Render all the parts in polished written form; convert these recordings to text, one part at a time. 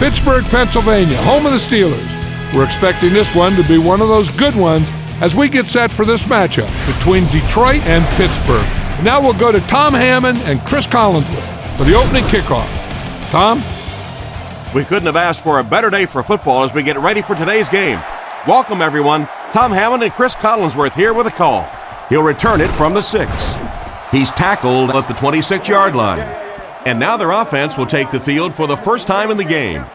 Pittsburgh, Pennsylvania, home of the Steelers. We're expecting this one to be one of those good ones as we get set for this matchup between Detroit and Pittsburgh. And now we'll go to Tom Hammond and Chris Collinsworth for the opening kickoff. Tom? We couldn't have asked for a better day for football as we get ready for today's game. Welcome, everyone. Tom Hammond and Chris Collinsworth here with a call. He'll return it from the 6. He's tackled at the 26-yard line. And now their offense will take the field for the first time in the game.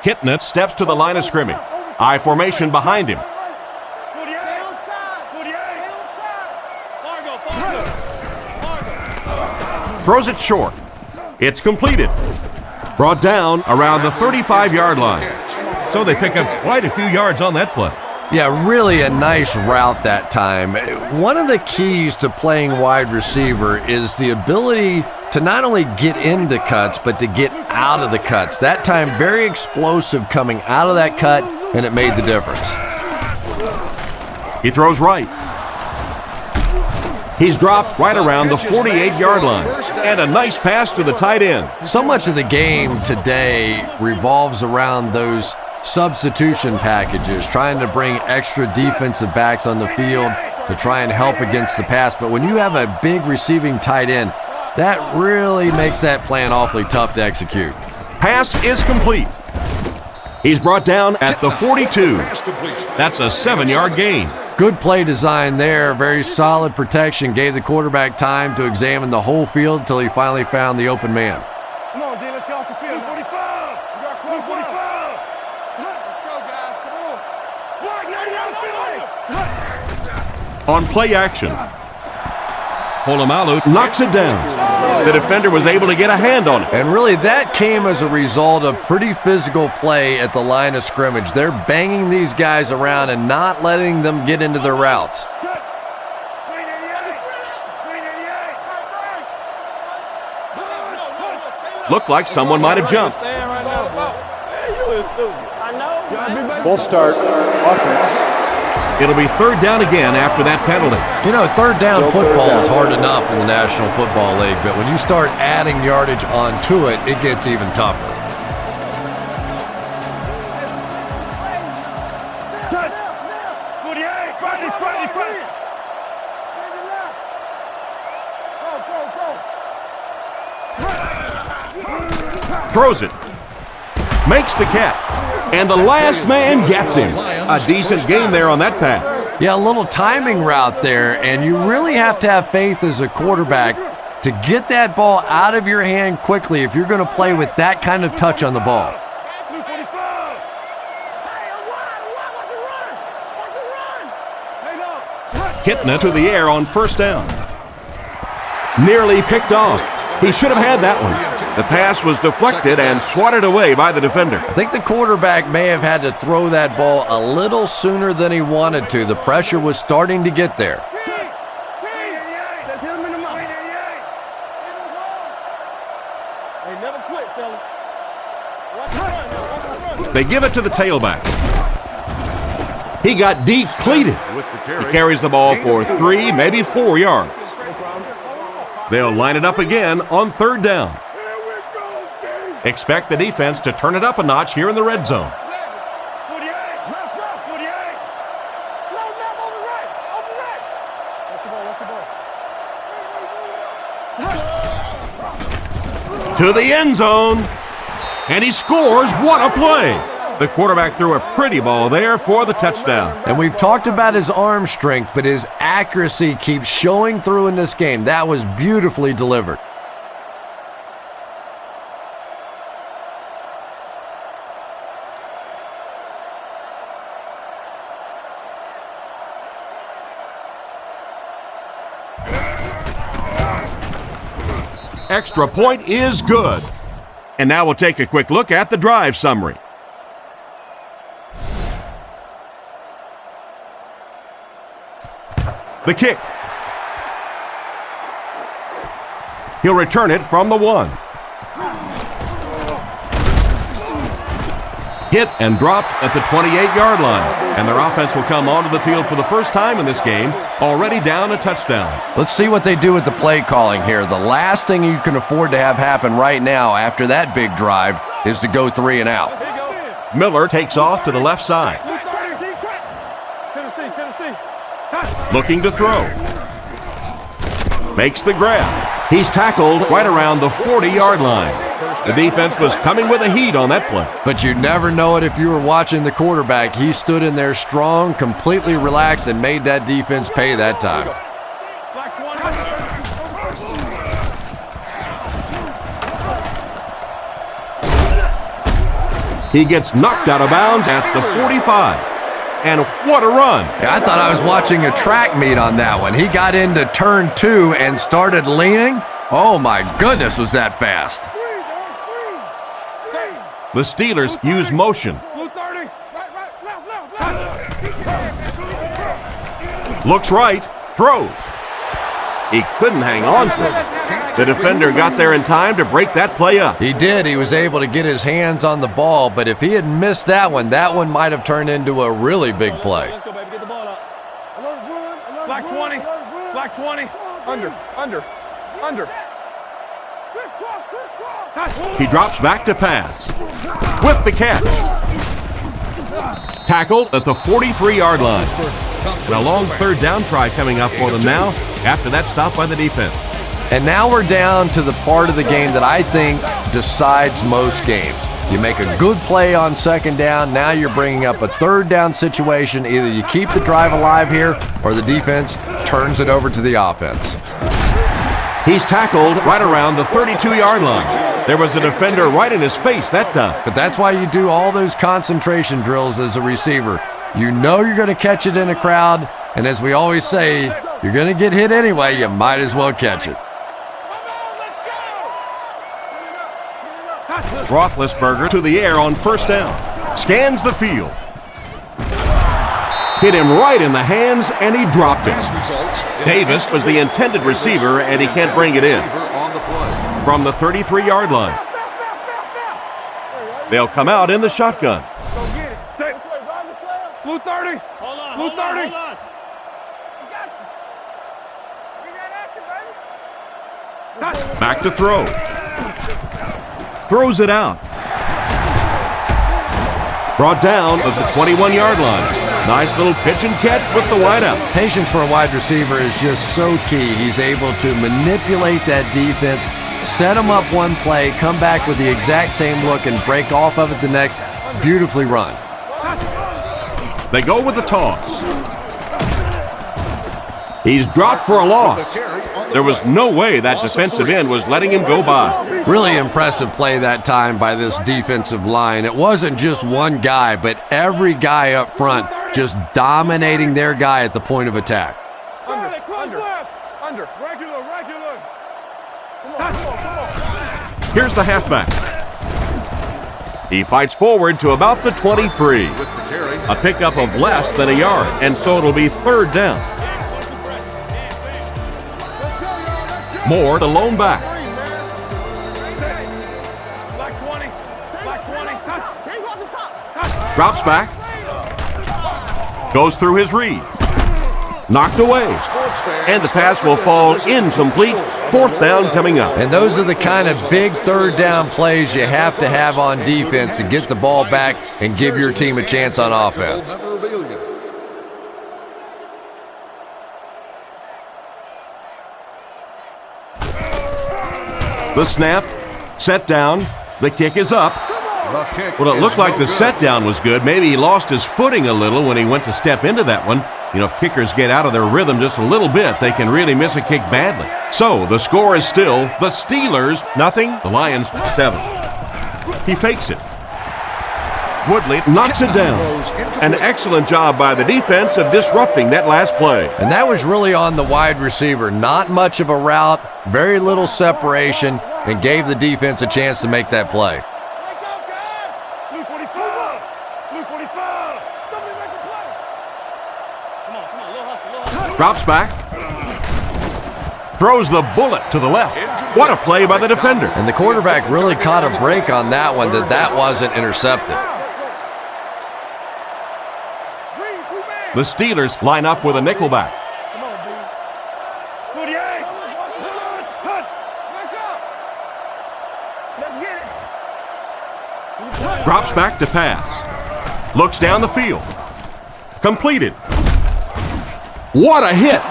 Kitnett steps to the line of scrimmage. I formation behind him. Throws it short. It's completed. Brought down around the 35-yard line. So they pick up quite a few yards on that play. Yeah, really a nice route that time. One of the keys to playing wide receiver is the ability to not only get into cuts, but to get out of the cuts. That time, very explosive coming out of that cut, and it made the difference. He throws right. He's dropped right around the 48-yard line. And a nice pass to the tight end. So much of the game today revolves around those substitution packages, trying to bring extra defensive backs on the field to try and help against the pass. But when you have a big receiving tight end, that really makes that plan awfully tough to execute. Pass is complete. He's brought down at the 42. That's a 7-yard gain. Good play design there, very solid protection, gave the quarterback time to examine the whole field until he finally found the open man. Come on, D, let's get off the field. 45. We got 45. Let's go, guys. Come on. On play action, Polamalu knocks it down. The defender was able to get a hand on it. And really, that came as a result of pretty physical play at the line of scrimmage. They're banging these guys around and not letting them get into their routes. Looked like someone might have jumped. Full start, offense. It'll be third down again after that penalty. You know, third down football is hard enough in the National Football League, but when you start adding yardage onto it, it gets even tougher. Throws it. Makes the catch. And the last man gets him. A decent gain there on that pass. Yeah, a little timing route there, and you really have to have faith as a quarterback to get that ball out of your hand quickly if you're going to play with that kind of touch on the ball. Kitna to the air on first down. Nearly picked off. He should have had that one. The pass was deflected and swatted away by the defender. I think the quarterback may have had to throw that ball a little sooner than he wanted to. The pressure was starting to get there. They give it to the tailback. He got depleted. He carries the ball for 3, maybe 4 yards. They'll line it up again on third down. Expect the defense to turn it up a notch here in the red zone. To the end zone. And he scores. What a play. The quarterback threw a pretty ball there for the touchdown. And we've talked about his arm strength, but his accuracy keeps showing through in this game. That was beautifully delivered. Extra point is good. And now we'll take a quick look at the drive summary. The kick. He'll return it from the 1. Hit and dropped at the 28-yard line. And their offense will come onto the field for the first time in this game, already down a touchdown. Let's see what they do with the play calling here. The last thing you can afford to have happen right now after that big drive is to go 3 and out. Miller takes off to the left side. Looking to throw. Makes the grab. He's tackled right around the 40-yard line. The defense was coming with a heat on that play. But you never know it if you were watching the quarterback. He stood in there strong, completely relaxed, and made that defense pay that time. He gets knocked out of bounds at the 45. And what a run. I thought I was watching a track meet on that one. He got into turn 2 and started leaning. Oh my goodness, was that fast. The Steelers use motion. Looks right, throws. He couldn't hang on to it. The defender got there in time to break that play up. He did. He was able to get his hands on the ball, but if he had missed that one might have turned into a really big play. Let's go, baby. Get the ball up. Black 20. Black 20. Under. He drops back to pass. With the catch. Tackled at the 43-yard line. And a long third down try coming up for them now after that stop by the defense. And now we're down to the part of the game that I think decides most games. You make a good play on second down, now you're bringing up a third down situation. Either you keep the drive alive here or the defense turns it over to the offense. He's tackled right around the 32-yard line. There was a defender right in his face that time. But that's why you do all those concentration drills as a receiver. You know you're going to catch it in a crowd, and as we always say, you're going to get hit anyway, you might as well catch it. Roethlisberger to the air on first down. Scans the field. Hit him right in the hands, and he dropped it. Davis was the intended receiver, and he can't bring it in. From the 33-yard line. They'll come out in the shotgun. Go get it. Blue 30. Blue 30. Hold on. Back to throw. Throws it out. Brought down at the 21-yard line. Nice little pitch and catch with the wideout. Patience for a wide receiver is just so key. He's able to manipulate that defense, set them up one play, come back with the exact same look, and break off of it the next. Beautifully run. They go with the toss. He's dropped for a loss. There was no way that defensive end was letting him go by. Really impressive play that time by this defensive line. It wasn't just one guy, but every guy up front just dominating their guy at the point of attack. Under. Regular. Here's the halfback. He fights forward to about the 23. A pickup of less than a yard, and so it'll be third down. Moore, the lone back. Drops back. Goes through his read. Knocked away. And the pass will fall incomplete. Fourth down coming up. And those are the kind of big third down plays you have to have on defense to get the ball back and give your team a chance on offense. The snap, set down, the kick is up. Well, it looked like the set down was good. Maybe he lost his footing a little when he went to step into that one. You know, if kickers get out of their rhythm just a little bit, they can really miss a kick badly. So the score is still the Steelers 0, the Lions 7. He fakes it. Woodley knocks it down. An excellent job by the defense of disrupting that last play. And that was really on the wide receiver. Not much of a route, very little separation, and gave the defense a chance to make that play. Blue 45. Blue 45. Somebody make a play. Come on, little hustle. Drops back. Throws the bullet to the left. What a play by the defender. And the quarterback really caught a break on that one, that wasn't intercepted. The Steelers line up with a nickelback. Come on, dude. 48. Hut. Back up. Let's get it. Drops back to pass. Looks down the field. Completed. What a hit!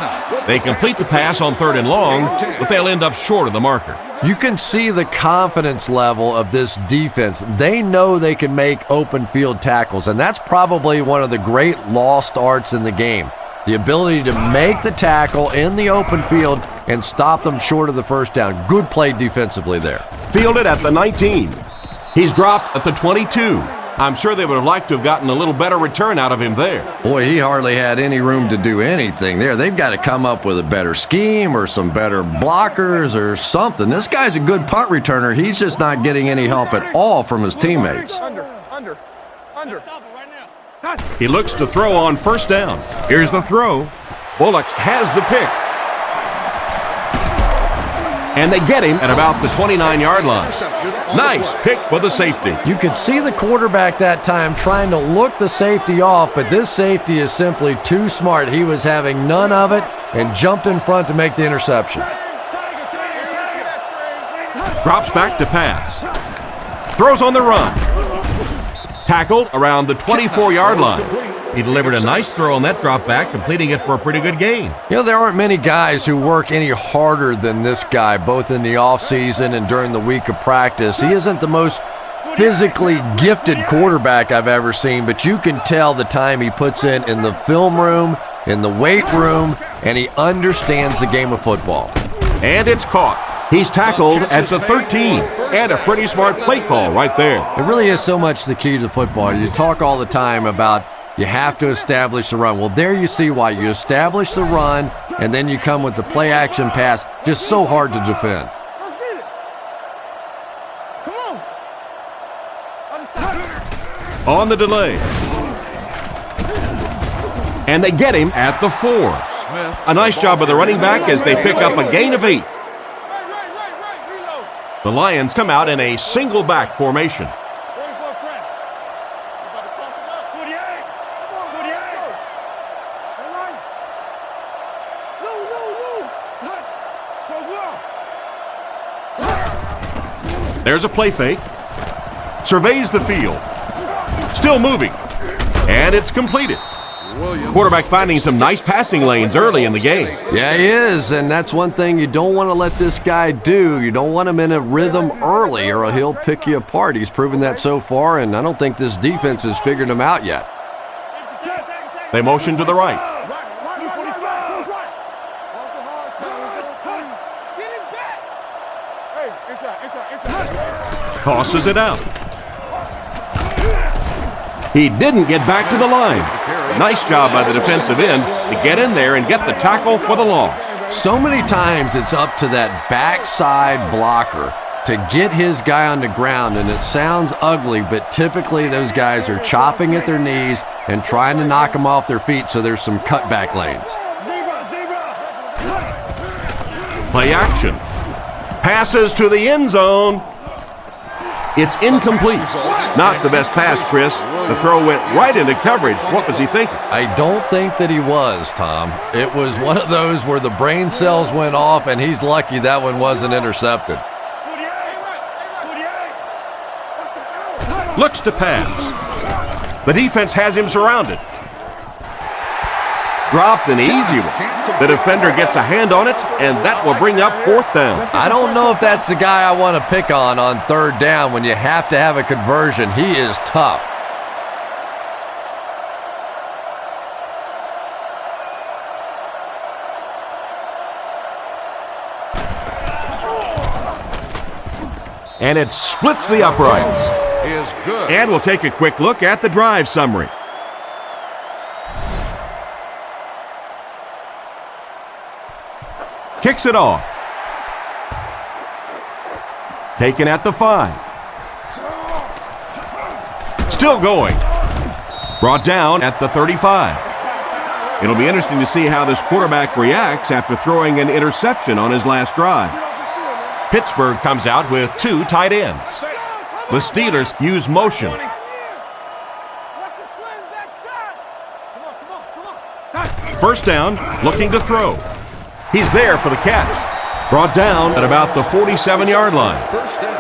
They complete the pass on 3rd and long, but they'll end up short of the marker. You can see the confidence level of this defense. They know they can make open field tackles, and that's probably one of the great lost arts in the game. The ability to make the tackle in the open field and stop them short of the first down. Good play defensively there. Fielded at the 19. He's dropped at the 22. I'm sure they would have liked to have gotten a little better return out of him there. Boy, he hardly had any room to do anything there. They've got to come up with a better scheme or some better blockers or something. This guy's a good punt returner. He's just not getting any help at all from his teammates. Under. He looks to throw on 1st down. Here's the throw. Bullocks has the pick. And they get him at about the 29-yard line. Nice pick for the safety. You could see the quarterback that time trying to look the safety off, but this safety is simply too smart. He was having none of it and jumped in front to make the interception. Drops back to pass. Throws on the run. Tackled around the 24-yard line. He delivered a nice throw on that drop back, completing it for a pretty good gain. You know, there aren't many guys who work any harder than this guy, both in the offseason and during the week of practice. He isn't the most physically gifted quarterback I've ever seen, but you can tell the time he puts in the film room, in the weight room, and he understands the game of football. And it's caught. He's tackled at the 13, and a pretty smart play call right there. It really is so much the key to football. You talk all the time about you have to establish the run. Well, there you see why. You establish the run, and then you come with the play-action pass. Just so hard to defend. Let's get it. Come on. On the delay. And they get him at the 4. A nice job of the running back as they pick up a gain of 8. The Lions come out in a single back formation. 44 press. 48. 48. There's a play fake. Surveys the field. Still moving. And it's completed. Quarterback finding some nice passing lanes early in the game. Yeah, he is, and that's one thing you don't want to let this guy do. You don't want him in a rhythm early or he'll pick you apart. He's proven that so far, and I don't think this defense has figured him out yet. They motion to the right. Tosses it out. He didn't get back to the line. Nice job by the defensive end to get in there and get the tackle for the loss. So many times it's up to that backside blocker to get his guy on the ground, and it sounds ugly, but typically those guys are chopping at their knees and trying to knock them off their feet, so there's some cutback lanes. Play action. Passes to the end zone. It's incomplete. Not the best pass, Chris. The throw went right into coverage. What was he thinking? I don't think that he was, Tom. It was one of those where the brain cells went off, and he's lucky that one wasn't intercepted. Looks to pass. The defense has him surrounded. Dropped an easy one. The defender gets a hand on it, and that will bring up 4th down. I don't know if that's the guy I want to pick on 3rd down when you have to have a conversion. He is tough. And it splits the uprights. Is good. And we'll take a quick look at the drive summary. Kicks it off. Taken at the 5. Still going. Brought down at the 35. It'll be interesting to see how this quarterback reacts after throwing an interception on his last drive. Pittsburgh comes out with 2 tight ends. The Steelers use motion. First down, looking to throw. He's there for the catch. Brought down at about the 47-yard line.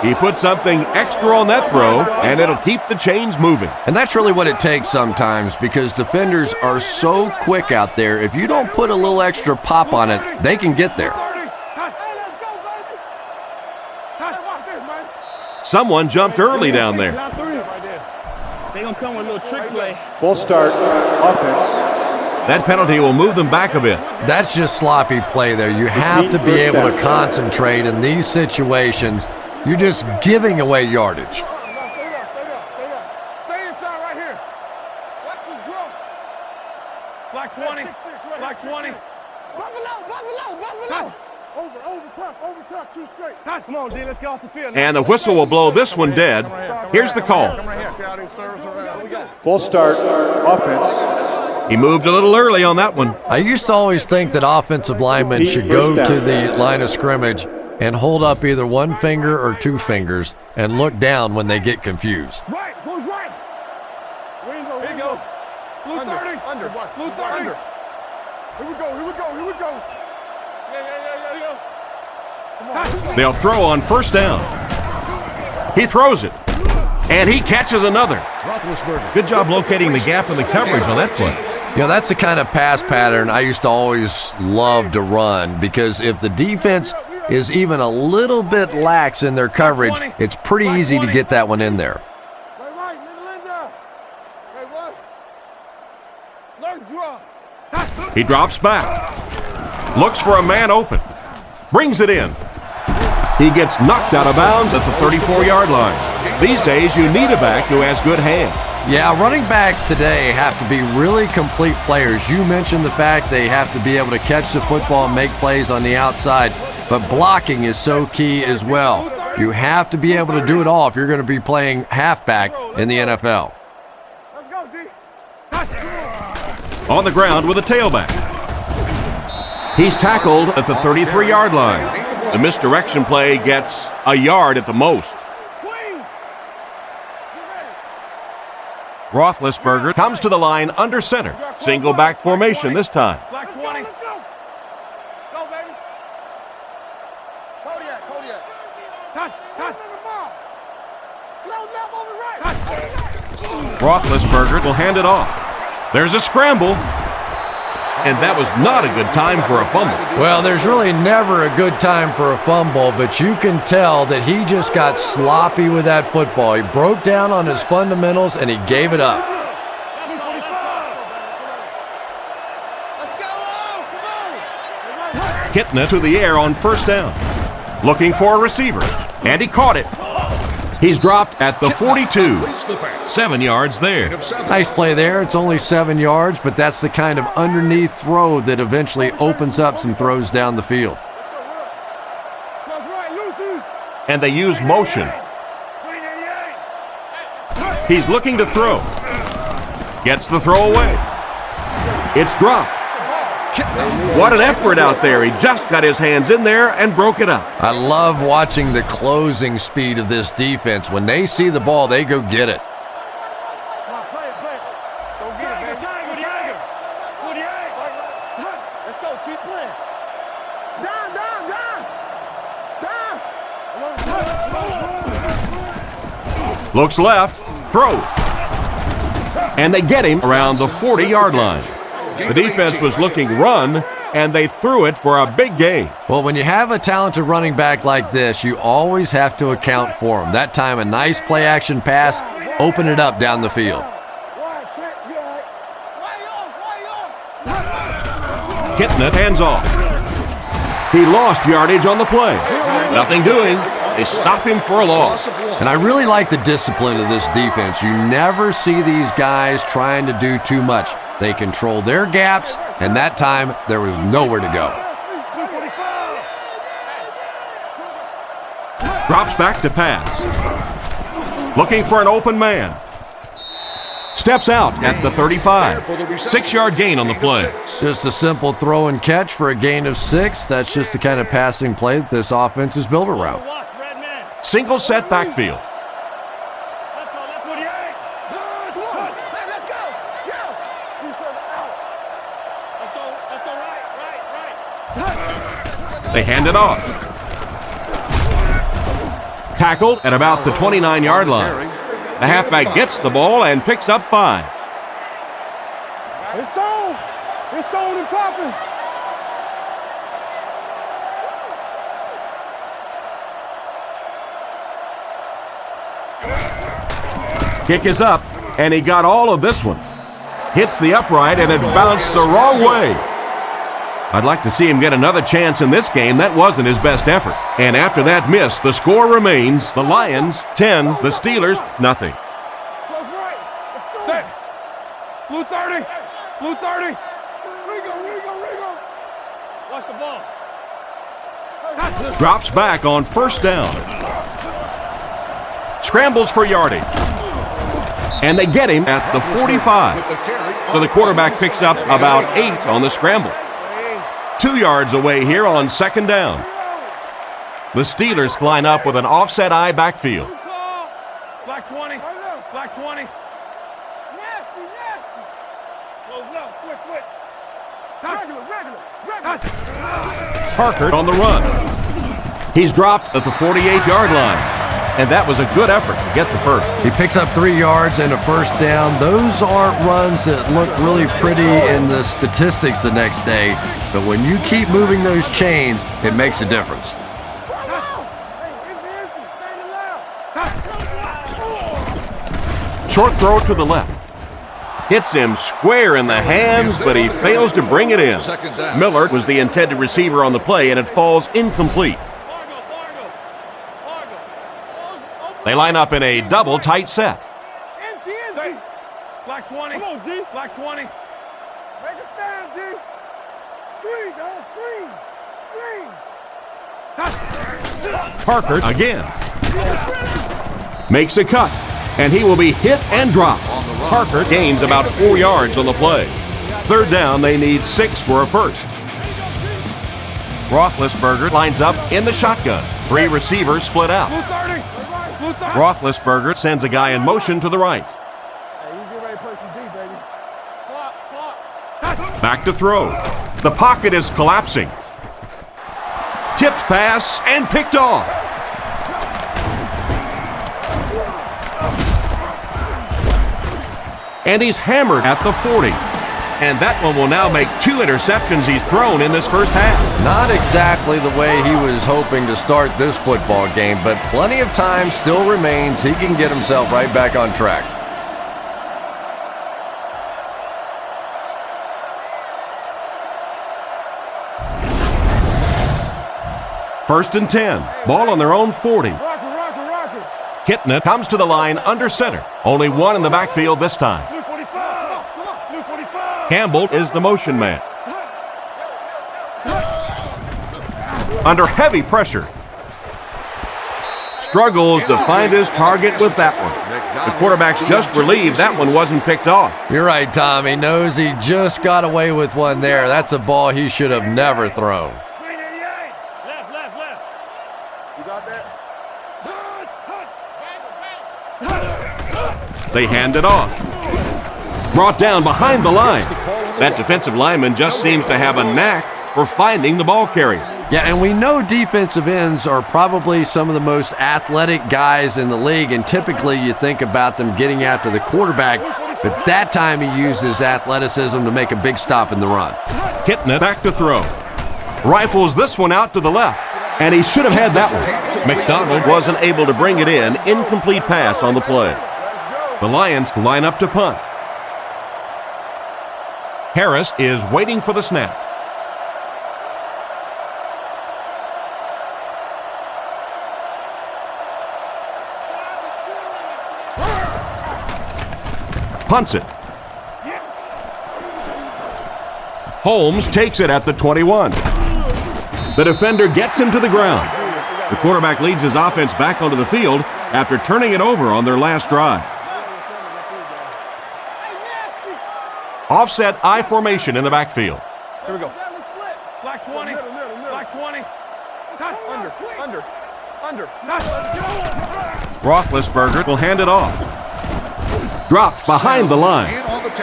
He put something extra on that throw, and it'll keep the chains moving. And that's really what it takes sometimes, because defenders are so quick out there. If you don't put a little extra pop on it, they can get there. Someone jumped early down there. They're going to come with a little trick play. Full start, offense. That penalty will move them back a bit. That's just sloppy play there. You have to be able to concentrate in these situations. You're just giving away yardage. Stay inside right here. Watch the draw. Black 20. Black 20. Buffalo. Over top, two straight. Come on, D, let's get off the field. And the whistle will blow this one dead. Here's the call. Full start, offense. He moved a little early on that one. I used to always think that offensive linemen should go to the line of scrimmage and hold up either one finger or two fingers and look down when they get confused. Right, who's right? Here you go. Blue 30. Under. Blue 30. Under. Here we go. Yeah. Come on. They'll throw on first down. He throws it. And he catches another. Good job locating the gap in the coverage on that play. You know, that's the kind of pass pattern I used to always love to run, because if the defense is even a little bit lax in their coverage, it's pretty easy to get that one in there. He drops back. Looks for a man open. Brings it in. He gets knocked out of bounds at the 34-yard line. These days, you need a back who has good hands. Yeah, running backs today have to be really complete players. You mentioned the fact they have to be able to catch the football and make plays on the outside, but blocking is so key as well. You have to be able to do it all if you're going to be playing halfback in the NFL. Let's go, D. On the ground with a tailback. He's tackled at the 33-yard line. The misdirection play gets a yard at the most. Roethlisberger comes to the line under center. Single back formation this time. Black 20. Let's go. Go, baby. Kodiak. Roethlisberger will hand it off. There's a scramble. And that was not a good time for a fumble. Well, there's really never a good time for a fumble, but you can tell that he just got sloppy with that football. He broke down on his fundamentals, and he gave it up. Hitting it to the air on first down. Looking for a receiver. And he caught it. He's dropped at the 42. 7 yards there. Nice play there. It's only 7 yards, but that's the kind of underneath throw that eventually opens up some throws down the field. And they use motion. He's looking to throw. Gets the throw away. It's dropped. What an effort out there. He just got his hands in there and broke it up. I love watching the closing speed of this defense. When they see the ball, they go get it. Let's go, keep playing. Down. Looks left. Throws. And they get him around the 40-yard line. The defense was looking run, and they threw it for a big gain. Well, when you have a talented running back like this, you always have to account for him. That time, a nice play-action pass, open it up down the field. Hitting it, hands off. He lost yardage on the play. Nothing doing. They stop him for a loss. And I really like the discipline of this defense. You never see these guys trying to do too much. They control their gaps, and that time there was nowhere to go. Drops back to pass. Looking for an open man. Steps out at the 35. 6-yard gain on the play. Just a simple throw and catch for a gain of 6. That's just the kind of passing play that this offense is built around. Single set backfield. They hand it off. Tackled at about the 29-yard line. The halfback gets the ball and picks up 5. It's on. It's on and popping. Kick is up, and he got all of this one. Hits the upright, and it bounced the wrong way. I'd like to see him get another chance in this game. That wasn't his best effort. And after that miss, the score remains the Lions 10, the Steelers nothing. Close right. Set. Blue 30. Blue 30. Rigo. Watch the ball. Drops back on first down. Scrambles for yardage. And they get him at the 45. So the quarterback picks up about 8 on the scramble. 2 yards away here on second down. The Steelers line up with an offset I backfield. Black 20. Black 20. Nasty. Close low. Switch. Regular. Parker on the run. He's dropped at the 48-yard line. And that was a good effort to get the first. He picks up 3 yards and a first down. Those aren't runs that look really pretty in the statistics the next day, but when you keep moving those chains, it makes a difference. Short throw to the left. Hits him square in the hands, but he fails to bring it in. Miller was the intended receiver on the play, and it falls incomplete. They line up in a double tight set. Black 20. Come on, G. Black 20. Make a stand, G. Screen, dog. Screen. Parker again. Makes a cut, and he will be hit and dropped. Parker gains about 4 yards on the play. Third down, they need 6 for a first. Roethlisberger lines up in the shotgun. 3 receivers split out. Blue 30. Roethlisberger sends a guy in motion to the right. Hey, you get ready to play some D, baby. Clock. Back to throw. The pocket is collapsing. Tipped pass and picked off. And he's hammered at the 40. And that one will now make 2 interceptions he's thrown in this first half. Not exactly the way he was hoping to start this football game, but plenty of time still remains. He can get himself right back on track. First and 10. Ball on their own 40. Roger. Kitna comes to the line under center. Only one in the backfield this time. Blue 45. Blue 45. Campbell is the motion man. Under heavy pressure. Struggles to find his target with that one. The quarterback's just relieved that one wasn't picked off. You're right, Tom. He knows he just got away with one there. That's a ball he should have never thrown. Green 88. Left. You got that? They hand it off. Brought down behind the line. That defensive lineman just seems to have a knack for finding the ball carrier. Yeah, and we know defensive ends are probably some of the most athletic guys in the league, and typically you think about them getting after the quarterback, but that time he used his athleticism to make a big stop in the run. Kitna back to throw. Rifles this one out to the left, and he should have had that one. McDonald wasn't able to bring it in. Incomplete pass on the play. The Lions line up to punt. Harris is waiting for the snap. Punts it. Holmes takes it at the 21. The defender gets him to the ground. The quarterback leads his offense back onto the field after turning it over on their last drive. Offset I formation in the backfield. Here we go. Black 20. Black 20. Under. Roethlisberger will hand it off. Dropped behind the line.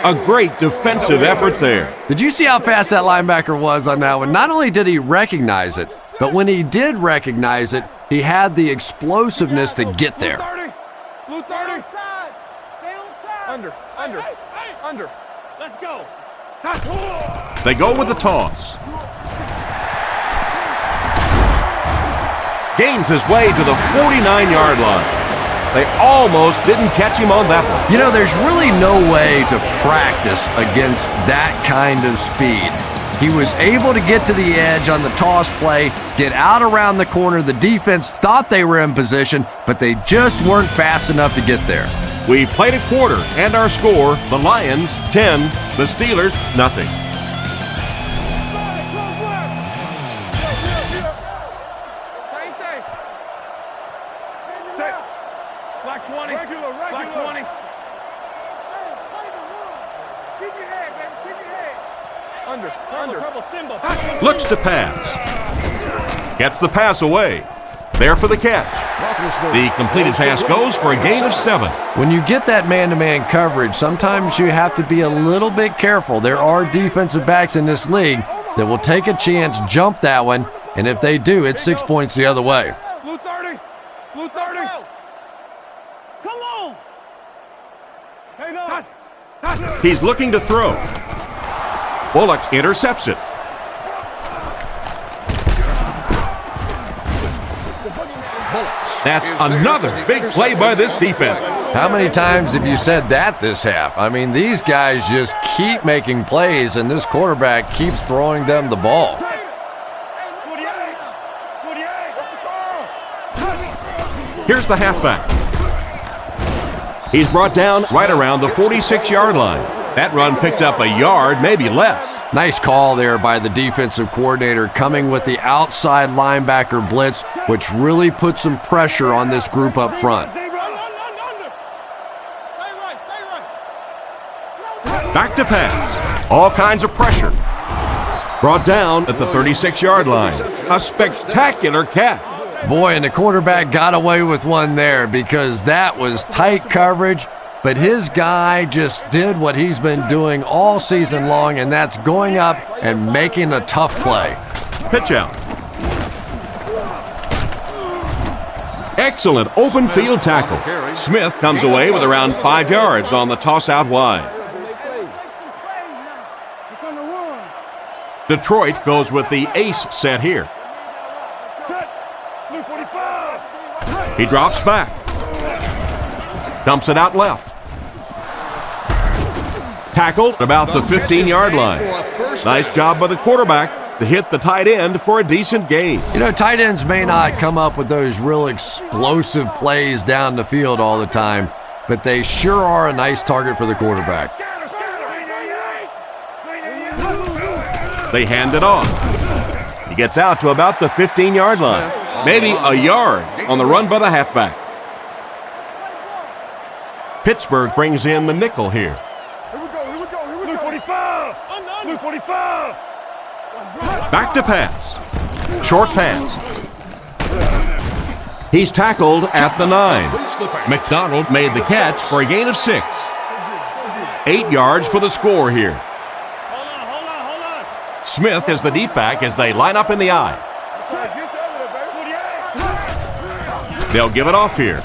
A great defensive effort there. Did you see how fast that linebacker was on that one? Not only did he recognize it, But when he did recognize it, he had the explosiveness to get there. Blue 30. Under. Let's go. They go with the toss. Gains his way to the 49-yard line. They almost didn't catch him on that one. You know, there's really no way to practice against that kind of speed. He was able to get to the edge on the toss play, get out around the corner. The defense thought they were in position, but they just weren't fast enough to get there. We played a quarter, and our score, the Lions 10, the Steelers nothing. Black 20. Black 20. Keep your head, baby. Keep your head. Under. Looks to pass. Gets the pass away. There for the catch. The completed pass goes for a gain of 7. When you get that man-to-man coverage, sometimes you have to be a little bit careful. There are defensive backs in this league that will take a chance, jump that one, and if they do, it's 6 points the other way. Blue 30. Blue 30. Come on. Hey, no. He's looking to throw. Bullock intercepts it. That's another big play by this defense. How many times have you said that this half? I mean, these guys just keep making plays, and this quarterback keeps throwing them the ball. Here's the halfback. He's brought down right around the 46-yard line. That run picked up a yard, maybe less. Nice call there by the defensive coordinator, coming with the outside linebacker blitz, which really put some pressure on this group up front. Back to pass. All kinds of pressure. Brought down at the 36-yard line. A spectacular catch. Boy, and the quarterback got away with one there because that was tight coverage, but his guy just did what he's been doing all season long, and that's going up and making a tough play. Pitch out. Excellent open field tackle. Smith comes away with around 5 yards on the toss out wide. Detroit goes with the ace set here. He drops back. Dumps it out left. Tackled about the 15-yard line. Nice job by the quarterback to hit the tight end for a decent gain. You know, tight ends may not come up with those real explosive plays down the field all the time, but they sure are a nice target for the quarterback. They hand it off. He gets out to about the 15-yard line. Maybe a yard on the run by the halfback. Pittsburgh brings in the nickel here. Here we go. Blue 45. Blue 45. Back to pass. Short pass. He's tackled at the 9. McDonald made the catch for a gain of 6. 8 yards for the score here. Hold on. Smith is the deep back as they line up in the eye. They'll give it off here.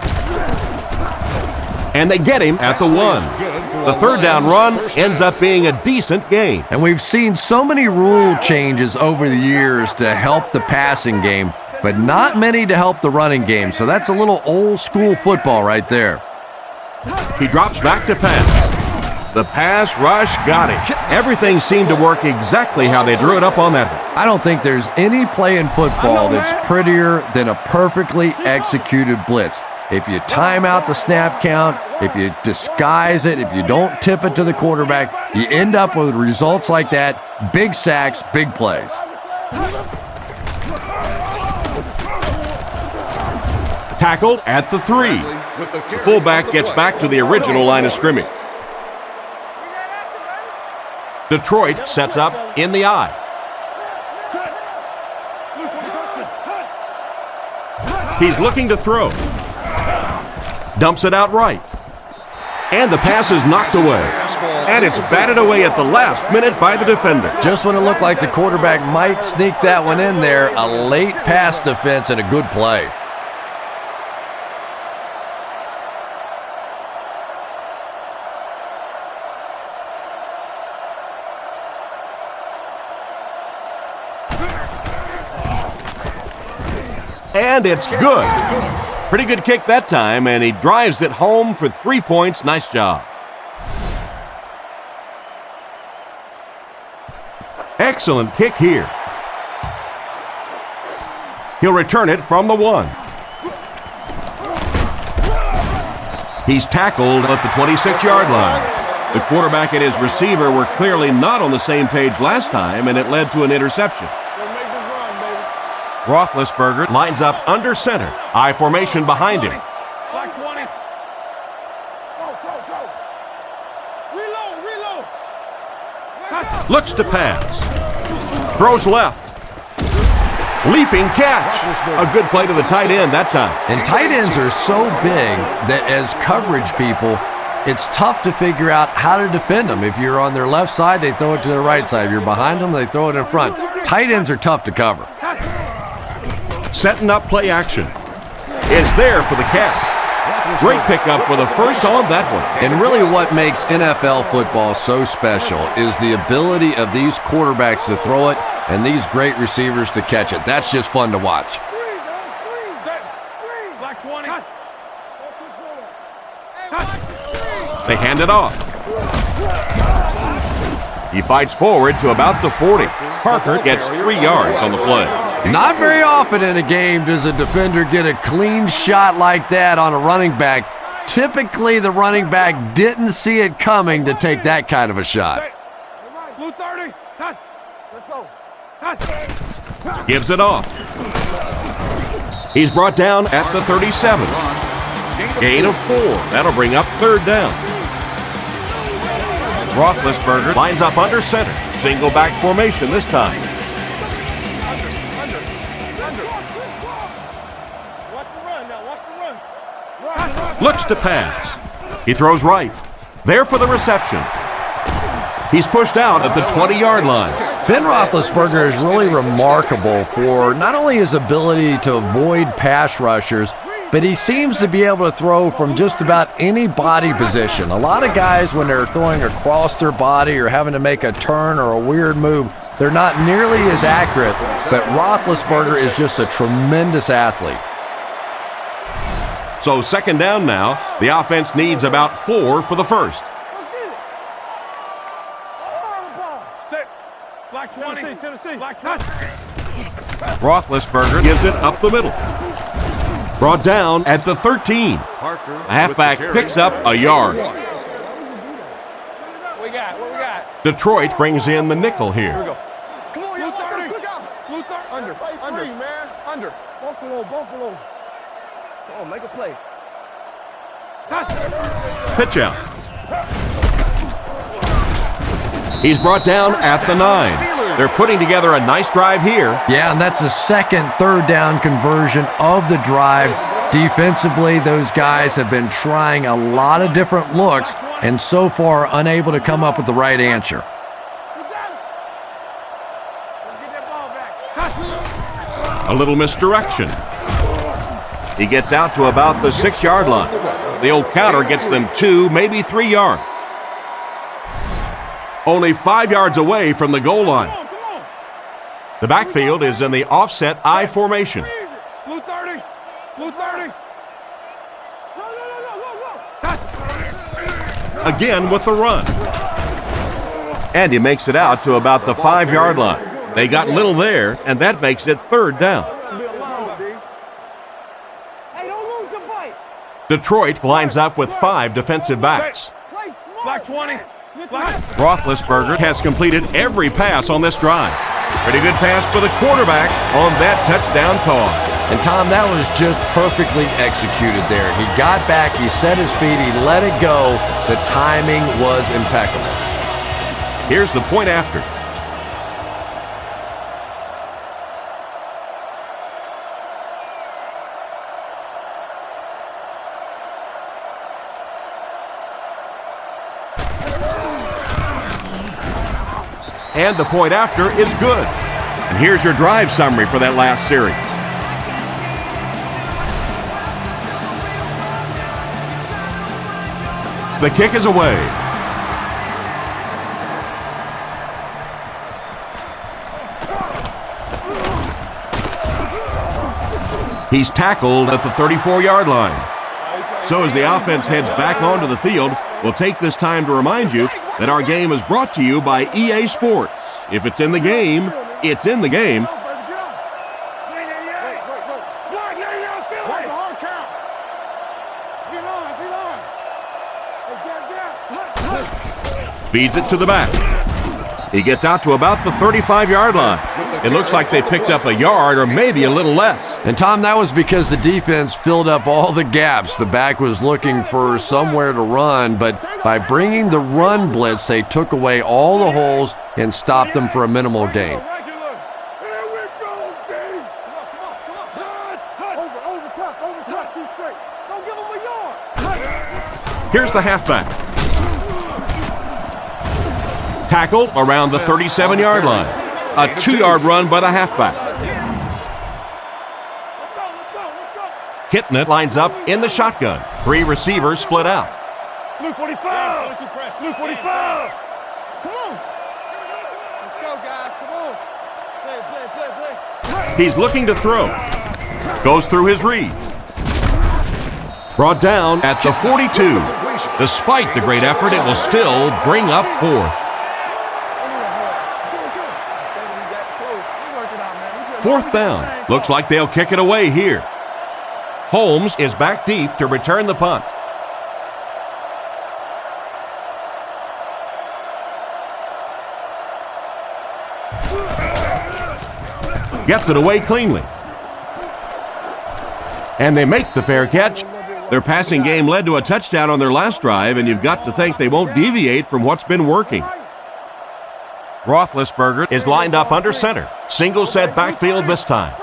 And they get him at the 1. The third down run ends up being a decent gain. And we've seen so many rule changes over the years to help the passing game, but not many to help the running game. So that's a little old school football right there. He drops back to pass. The pass rush got him. Everything seemed to work exactly how they drew it up on that one. I don't think there's any play in football that's prettier than a perfectly executed blitz. If you time out the snap count, if you disguise it, if you don't tip it to the quarterback, you end up with results like that. Big sacks, big plays. Tackled at the 3. The fullback gets back to the original line of scrimmage. Detroit sets up in the eye. He's looking to throw. Dumps it out right. And the pass is knocked away. And it's batted away at the last minute by the defender. Just when it looked like the quarterback might sneak that one in there, a late pass defense and a good play. And it's good. Pretty good kick that time, and he drives it home for 3 points. Nice job. Excellent kick here. He'll return it from the 1. He's tackled at the 26-yard line. The quarterback and his receiver were clearly not on the same page last time, and it led to an interception. Roethlisberger lines up under center. I formation behind him. Black 20. Go. Reload. Looks to pass. Throws left. Leaping catch. A good play to the tight end that time. And tight ends are so big that as coverage people, it's tough to figure out how to defend them. If you're on their left side, they throw it to their right side. If you're behind them, they throw it in front. Tight ends are tough to cover. Setting up play action. Is there for the catch. Great pickup for the first on that one. And really what makes NFL football so special is the ability of these quarterbacks to throw it and these great receivers to catch it. That's just fun to watch. Black 20. They hand it off. He fights forward to about the 40. Parker gets 3 yards on the play. Not very often in a game does a defender get a clean shot like that on a running back. Typically, the running back didn't see it coming to take that kind of a shot. Blue 30. Let's go. Gives it off. He's brought down at the 37. Gain of 4. That'll bring up 3rd down. Roethlisberger lines up under center. Single back formation this time. Looks to pass. He throws right. There for the reception. He's pushed out at the 20-yard line. Ben Roethlisberger is really remarkable for not only his ability to avoid pass rushers, but he seems to be able to throw from just about any body position. A lot of guys, when they're throwing across their body or having to make a turn or a weird move, they're not nearly as accurate, but Roethlisberger is just a tremendous athlete. So 2nd down now. The offense needs about 4 for the first. Black 20. Tennessee. Black 20. Roethlisberger gives it up the middle. Brought down at the 13. The halfback picks up a yard. What we got? Detroit brings in the nickel here. Here we go. Come on, y'all. Blue 30. Under, man. Under. Buffalo. Come on, make a play. Pitch out. He's brought down at the 9. They're putting together a nice drive here. Yeah, and that's the second 3rd down conversion of the drive. Defensively, those guys have been trying a lot of different looks and so far unable to come up with the right answer. A little misdirection. He gets out to about the 6-yard line. The old counter gets them 2, maybe 3 yards. Only 5 yards away from the goal line. The backfield is in the offset I formation. Blue 30. Again with the run. And he makes it out to about the 5-yard line. They got little there, and that makes it 3rd down. Detroit lines up with 5 defensive backs. Black 20. Roethlisberger has completed every pass on this drive. Pretty good pass for the quarterback on that touchdown toss. And Tom, that was just perfectly executed there. He got back, he set his feet, he let it go. The timing was impeccable. Here's the point after. And the point after is good. And here's your drive summary for that last series. The kick is away. He's tackled at the 34-yard line. So as the offense heads back onto the field, we'll take this time to remind you that our game is brought to you by EA Sports. If it's in the game, it's in the game. Feeds it to the back. He gets out to about the 35-yard line. It looks like they picked up a yard or maybe a little less. And Tom, that was because the defense filled up all the gaps. The back was looking for somewhere to run, but by bringing the run blitz, they took away all the holes and stopped them for a minimal gain. Here's the halfback. Tackled around the 37-yard line. A 2-yard run by the halfback. Kitna lines up in the shotgun. 3 receivers split out. Luke 45! Luke 45! Come on! Let's go, guys. Come on. Play. He's looking to throw. Goes through his read. Brought down at the 42. Despite the great effort, it will still bring up 4th. 4th down. Looks like they'll kick it away here. Holmes is back deep to return the punt. Gets it away cleanly. And they make the fair catch. Their passing game led to a touchdown on their last drive, and you've got to think they won't deviate from what's been working. Roethlisberger is lined up under center. Single set backfield this time.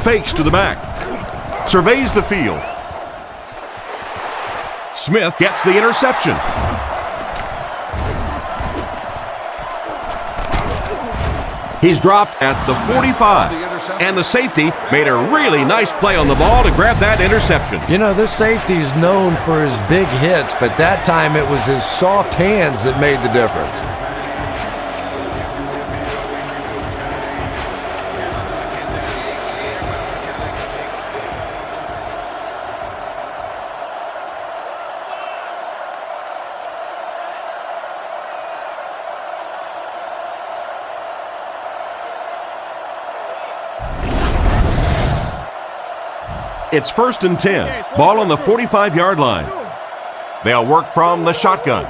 Fakes to the back. Surveys the field. Smith gets the interception. He's dropped at the 45, and the safety made a really nice play on the ball to grab that interception. You know, this safety's known for his big hits, but that time it was his soft hands that made the difference. It's 1st and 10. Ball on the 45-yard line. They'll work from the shotgun.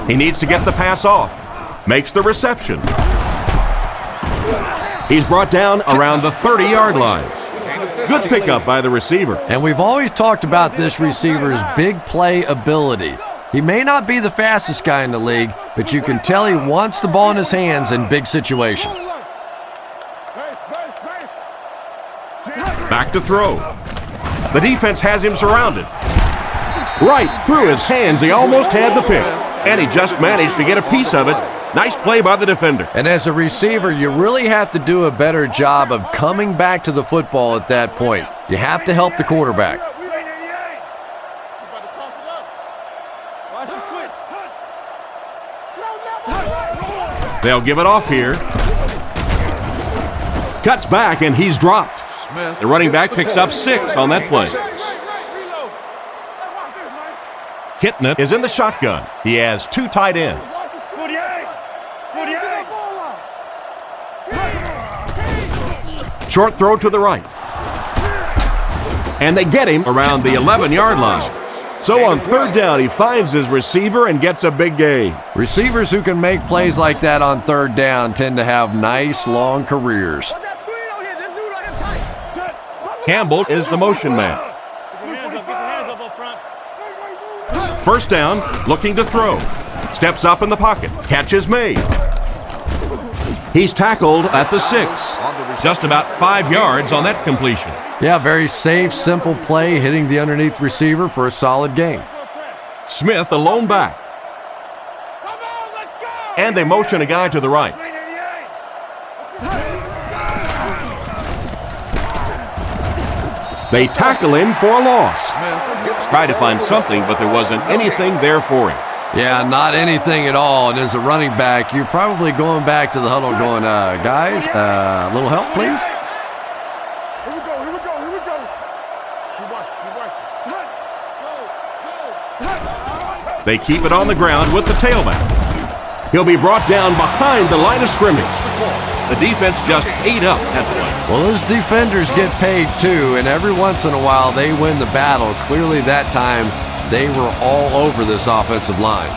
He needs to get the pass off. Makes the reception. He's brought down around the 30-yard line. Good pickup by the receiver. And we've always talked about this receiver's big play ability. He may not be the fastest guy in the league, but you can tell he wants the ball in his hands in big situations. Back to throw. The defense has him surrounded. Right through his hands, he almost had the pick, and he just managed to get a piece of it. Nice play by the defender. And as a receiver, you really have to do a better job of coming back to the football at that point. You have to help the quarterback. They'll give it off here. Cuts back, and he's dropped. The running back picks up 6 on that play. Kitna is in the shotgun. He has 2 tight ends. Short throw to the right. And they get him around the 11-yard line. So on 3rd down, he finds his receiver and gets a big gain. Receivers who can make plays like that on 3rd down tend to have nice, long careers. Campbell is the motion man. 1st down, looking to throw. Steps up in the pocket. Catch is made. He's tackled at the 6. Just about 5 yards on that completion. Yeah, very safe, simple play, hitting the underneath receiver for a solid gain. Smith, a lone back. and they motion a guy to the right. They tackle him for a loss. Tried to find something, but there wasn't anything there for him. Yeah, not anything at all. And as a running back, you're probably going back to the huddle going, guys, a little help, please? Here we go, here we go, here we go. Keep working. They keep it on the ground with the tailback. He'll be brought down behind the line of scrimmage. The defense just ate up that play. Well, those defenders get paid too, and every once in a while they win the battle. Clearly that time they were all over this offensive line.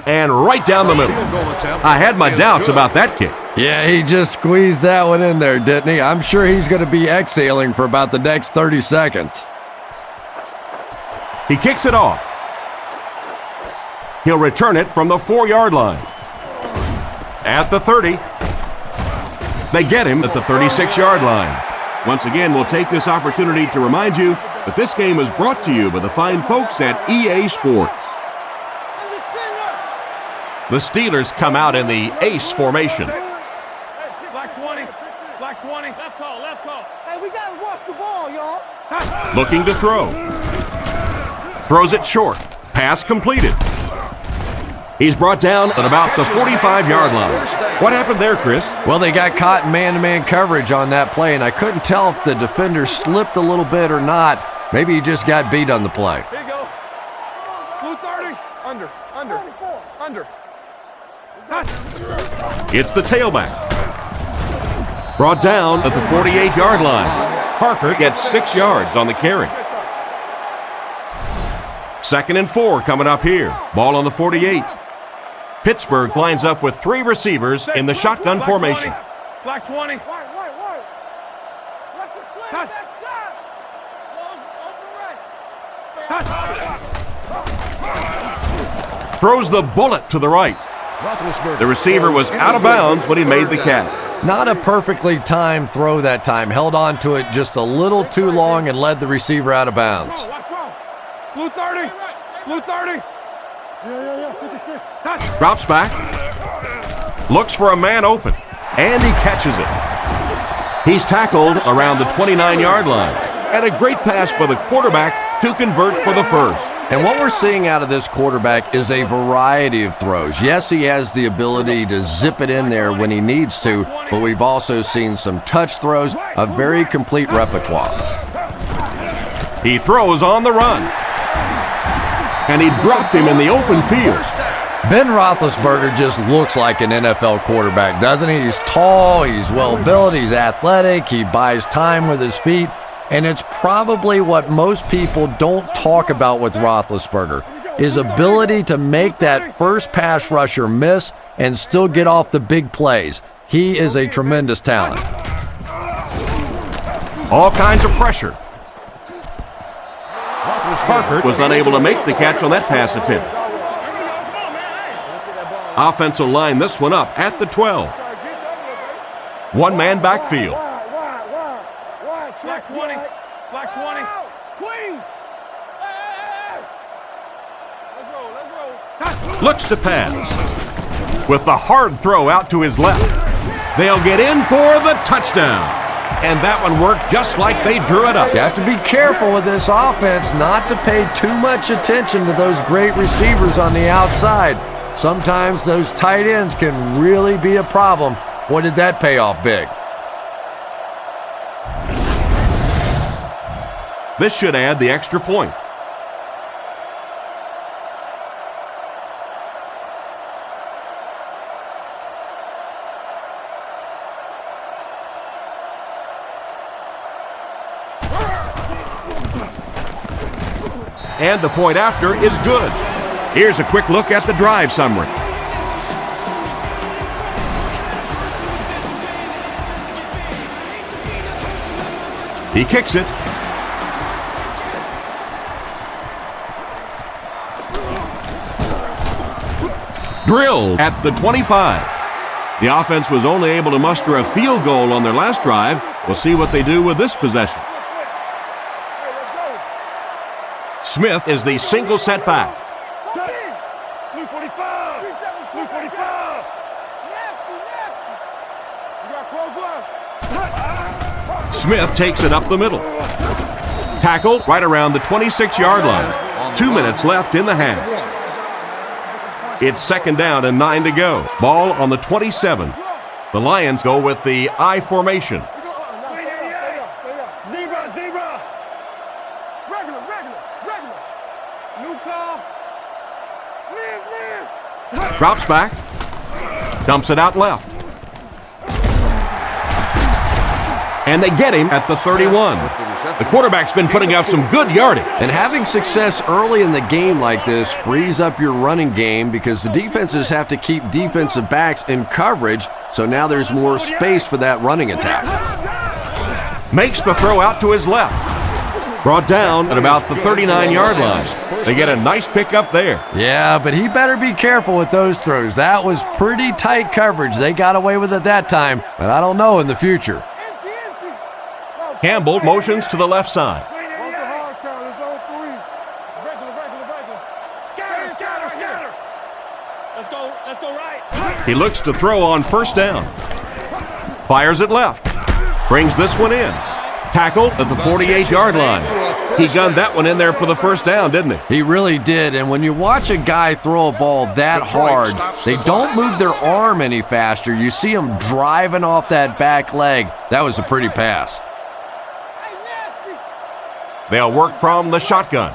And right down the middle. I had my doubts about that kick. Yeah, he just squeezed that one in there, didn't he? I'm sure he's going to be exhaling for about the next 30 seconds. He kicks it off. He'll return it from the 4-yard line. At the 30. They get him at the 36-yard line. Once again, we'll take this opportunity to remind you that this game is brought to you by the fine folks at EA Sports. The Steelers come out in the ace formation. Black 20, black 20. Left call, left call. Hey, we gotta watch the ball, y'all. Looking to throw. Throws it short. Pass completed. He's brought down at about the 45-yard line. What happened there, Chris? Well, they got caught in man-to-man coverage on that play, and I couldn't tell if the defender slipped a little bit or not. Maybe he just got beat on the play. Here you go. Blue 30. Under. It's the tailback. Brought down at the 48-yard line. Parker gets 6 yards on the carry. 2nd and 4 coming up here. Ball on the 48. Pittsburgh lines up with 3 receivers in the shotgun formation. Black 20. White. Watch the slant back side. Balls open right. Throws the bullet to the right. The receiver was out of bounds when he made the catch. Not a perfectly timed throw that time. Held on to it just a little too long and led the receiver out of bounds. Blue 30. Blue 30. Yeah. 56. Drops back. Looks for a man open. And he catches it. He's tackled around the 29-yard line. And a great pass by the quarterback to convert for the first. And what we're seeing out of this quarterback is a variety of throws. Yes, he has the ability to zip it in there when he needs to, but we've also seen some touch throws, a very complete repertoire. He throws on the run. And he dropped him in the open field. Ben Roethlisberger just looks like an NFL quarterback, doesn't he? He's tall, he's well-built, he's athletic, he buys time with his feet. And it's probably what most people don't talk about with Roethlisberger, his ability to make that first pass rusher miss and still get off the big plays. He is a tremendous talent. All kinds of pressure. Parker was unable to make the catch on that pass attempt. Offensive line this one up at the 12. One-man backfield. Black 20. Black 20. Queen. Let's roll. Looks to pass. With the hard throw out to his left. They'll get in for the touchdown. And that one worked just like they drew it up. You have to be careful with this offense not to pay too much attention to those great receivers on the outside. Sometimes those tight ends can really be a problem. What did that pay off big? This should add the extra point. And the point after is good. Here's a quick look at the drive summary. He kicks it. Drilled at the 25. The offense was only able to muster a field goal on their last drive. We'll see what they do with this possession. Smith is the single setback. Blue 45. Blue 45. You got close left. Smith takes it up the middle. Tackled right around the 26-yard line. 2 minutes left in the half. It's 2nd down and 9 to go. Ball on the 27. The Lions go with the I formation. Zebra, zebra. Regular. New call. Live. Drops back. Dumps it out left. And they get him at the 31. The quarterback's been putting up some good yardage. And having success early in the game like this frees up your running game because the defenses have to keep defensive backs in coverage, so now there's more space for that running attack. Makes the throw out to his left. Brought down at about the 39-yard line. They get a nice pickup there. Yeah, but he better be careful with those throws. That was pretty tight coverage. They got away with it that time, but I don't know in the future. Campbell motions to the left side. Scatter. Let's go right. He looks to throw on 1st down. Fires it left. Brings this one in. Tackled at the 48-yard line. He gunned that one in there for the 1st down, didn't he? He really did, and when you watch a guy throw a ball that hard, they don't move their arm any faster. You see him driving off that back leg. That was a pretty pass. They'll work from the shotgun.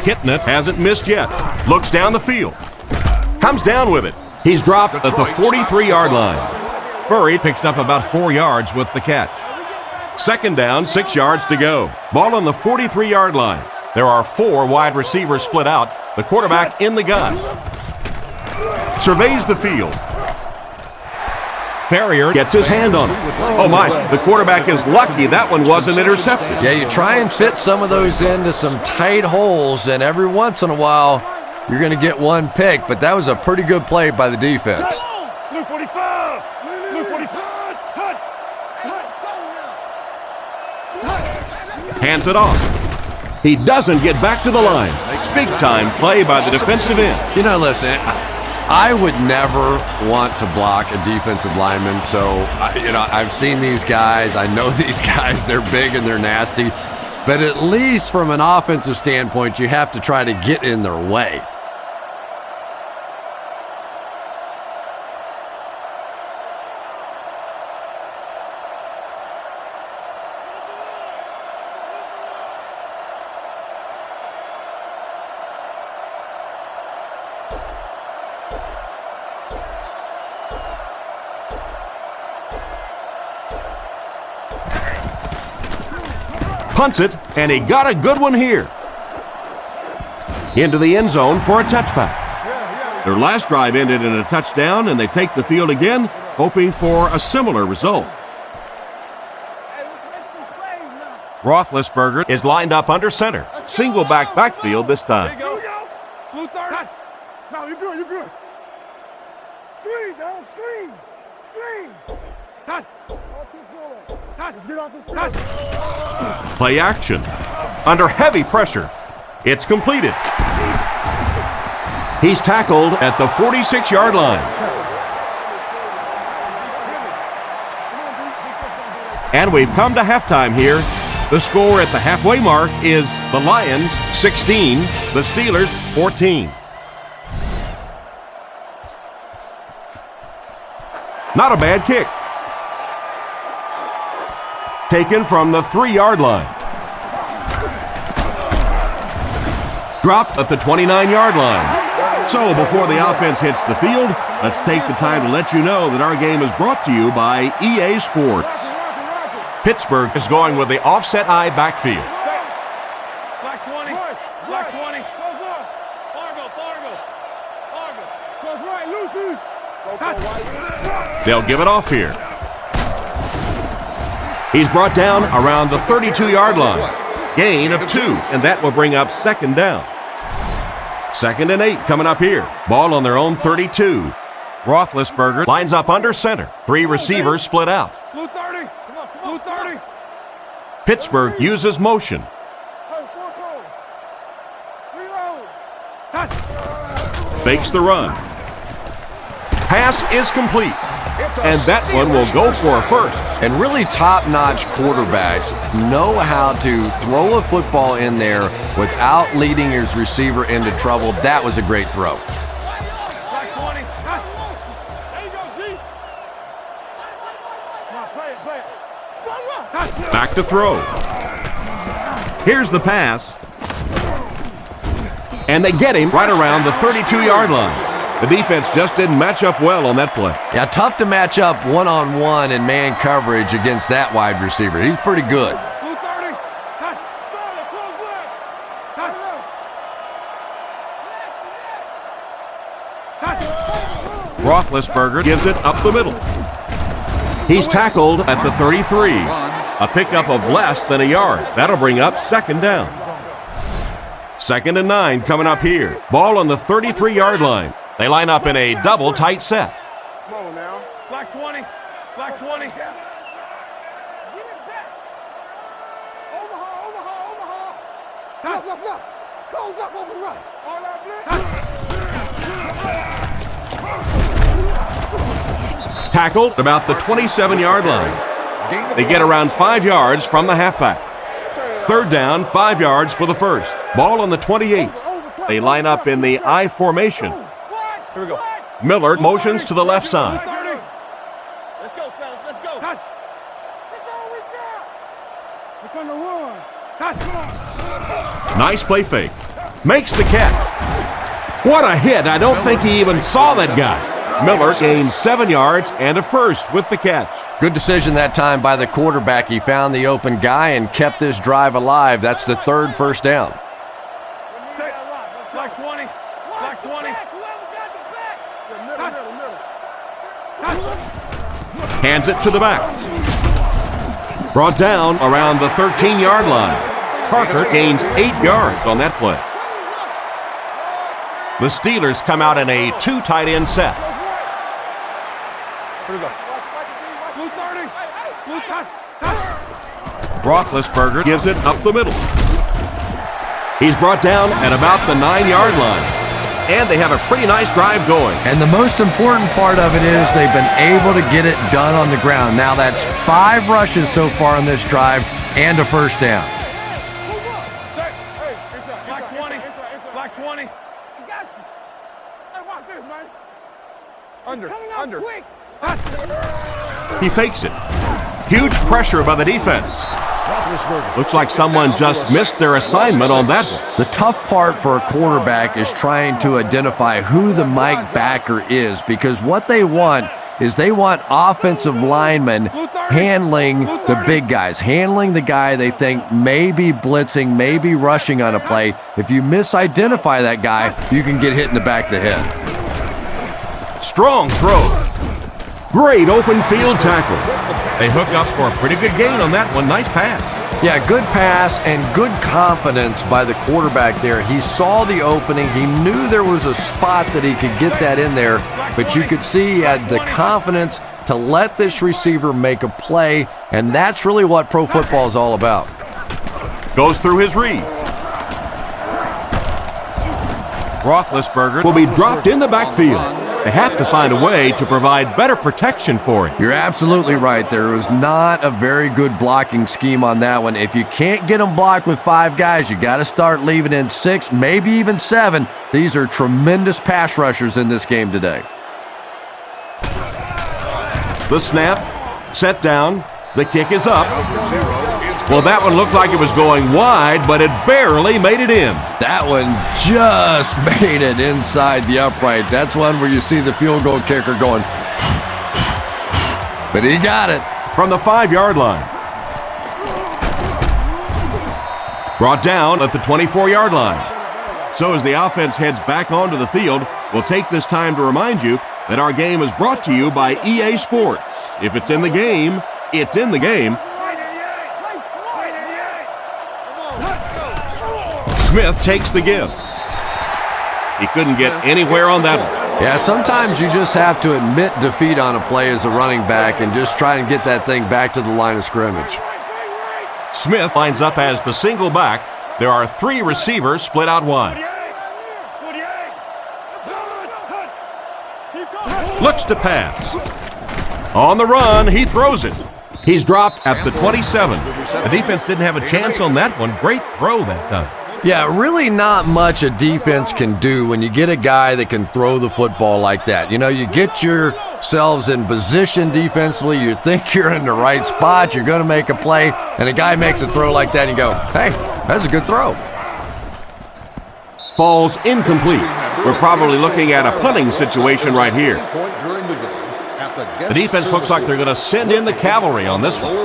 Kitnet hasn't missed yet. Looks down the field. Comes down with it. He's dropped at the 43-yard line. Furry picks up about 4 yards with the catch. 2nd down, 6 yards to go. Ball on the 43-yard line. There are 4 wide receivers split out. The quarterback in the gun. Surveys the field. Ferrier gets his hand on it. Oh my, the quarterback is lucky that one wasn't intercepted. Yeah, you try and fit some of those into some tight holes, and every once in a while, you're going to get one pick, but that was a pretty good play by the defense. Blue 45. Blue 45. Hands it off. He doesn't get back to the line. Big time play by the defensive end. You know, listen, I would never want to block a defensive lineman, so, I've seen these guys. I know these guys. They're big and they're nasty. But at least from an offensive standpoint, you have to try to get in their way. Punts it, and he got a good one here. Into the end zone for a touchback. Their last drive ended in a touchdown, and they take the field again, hoping for a similar result. Roethlisberger is lined up under center. Single backfield this time. Here we go. Blue 30. No, you're good. Screen, dog, screen. Cut. Let's get off this field. Play action. Under heavy pressure. It's completed. He's tackled at the 46-yard line. And we've come to halftime here. The score at the halfway mark is the Lions 16, the Steelers 14. Not a bad kick. Taken from the 3-yard line. Dropped at the 29-yard line. So before the offense hits the field, let's take the time to let you know that our game is brought to you by EA Sports. Pittsburgh is going with the offset eye backfield. Black 20. Black 20. Fargo. Goes right, Lucy. They'll give it off here. He's brought down around the 32-yard line. Gain of 2, and that will bring up 2nd down. 2nd and 8 coming up here. Ball on their own 32. Roethlisberger lines up under center. 3 receivers split out. Blue 30. Blue 30. Pittsburgh uses motion. Fakes the run. Pass is complete. And that one will go for a first. And really top-notch quarterbacks know how to throw a football in there without leading his receiver into trouble. That was a great throw. Back to throw. Here's the pass. And they get him right around the 32-yard line. The defense just didn't match up well on that play. Yeah, tough to match up one-on-one in man coverage against that wide receiver. He's pretty good. Roethlisberger gives it up the middle. He's tackled at the 33. A pickup of less than a yard. That'll bring up second down. 2nd and 9 coming up here. Ball on the 33-yard line. They line up in a double tight set. Come on now. Black 20. Black 20. Get it back. Omaha. Left. Coles left over right. All that blitz. Tackled about the 27-yard line. They get around 5 yards from the halfback. 3rd down, 5 yards for the first. Ball on the 28. They line up in the I formation. Here we go. Miller motions to the left side. Let's go, fellas. Let's go. That's all we got. We're gonna run. Nice play fake. Makes the catch. What a hit. I don't think he even saw that guy. Miller gains 7 yards and a first with the catch. Good decision that time by the quarterback. He found the open guy and kept this drive alive. That's the 3rd first down. Black 20. Black 20. Hands it to the back. Brought down around the 13-yard line. Parker gains 8 yards on that play. The Steelers come out in a 2 tight end set. Here we go. Blue 30. Blue 30. Roethlisberger gives it up the middle. He's brought down at about the 9-yard line. And they have a pretty nice drive going. And the most important part of it is they've been able to get it done on the ground. Now that's 5 rushes so far on this drive and a first down. Black 20. Black 20. I got you. Hey, watch this, man. Under. Quick. He fakes it. Huge pressure by the defense. Looks like someone just missed their assignment on that one. The tough part for a quarterback is trying to identify who the Mike backer is, because what they want is they want offensive linemen handling the big guys, handling the guy they think may be blitzing, may be rushing on a play. If you misidentify that guy, you can get hit in the back of the head. Strong throw. Great open field tackle. They hook up for a pretty good gain on that one. Nice pass. Yeah, good pass and good confidence by the quarterback there. He saw the opening. He knew there was a spot that he could get that in there, but you could see he had the confidence to let this receiver make a play, and that's really what pro football is all about. Goes through his read. Roethlisberger will be dropped in the backfield. They have to find a way to provide better protection for him. You're absolutely right. There was not a very good blocking scheme on that one. If you can't get them blocked with 5 guys, you got to start leaving in 6, maybe even 7. These are tremendous pass rushers in this game today. The snap, set down, the kick is up. Well, that one looked like it was going wide, but it barely made it in. That one just made it inside the upright. That's one where you see the field goal kicker going, but he got it. From the 5-yard line. Brought down at the 24-yard line. So as the offense heads back onto the field, we'll take this time to remind you that our game is brought to you by EA Sports. If it's in the game, it's in the game. Smith takes the give. He couldn't get anywhere on that one. Yeah, sometimes you just have to admit defeat on a play as a running back and just try and get that thing back to the line of scrimmage. Smith lines up as the single back. There are 3 receivers split out wide. Looks to pass. On the run, he throws it. He's dropped at the 27. The defense didn't have a chance on that one. Great throw that time. Yeah, really not much a defense can do when you get a guy that can throw the football like that. You know, you get yourselves in position defensively, you think you're in the right spot, you're going to make a play, and a guy makes a throw like that, and you go, hey, that's a good throw. Falls incomplete. We're probably looking at a punting situation right here. The defense looks like they're going to send in the cavalry on this one.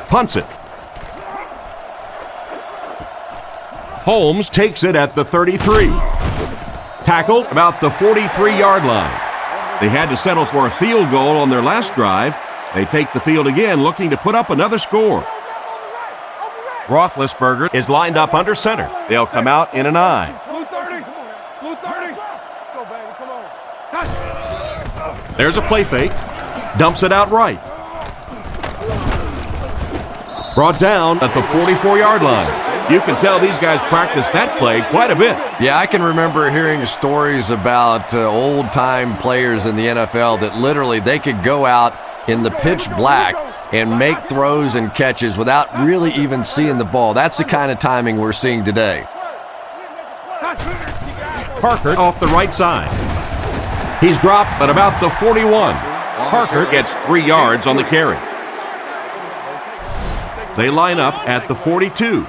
Punts it. Holmes takes it at the 33. Tackled about the 43-yard line. They had to settle for a field goal on their last drive. They take the field again, looking to put up another score. Roethlisberger is lined up under center. They'll come out in an I. Blue 30. Blue 30. Go, baby. Come on. There's a play fake. Dumps it out right. Brought down at the 44-yard line. You can tell these guys practice that play quite a bit. Yeah, I can remember hearing stories about old-time players in the NFL that literally they could go out in the pitch black and make throws and catches without really even seeing the ball. That's the kind of timing we're seeing today. Parker off the right side. He's dropped at about the 41. Parker gets 3 yards on the carry. They line up at the 42.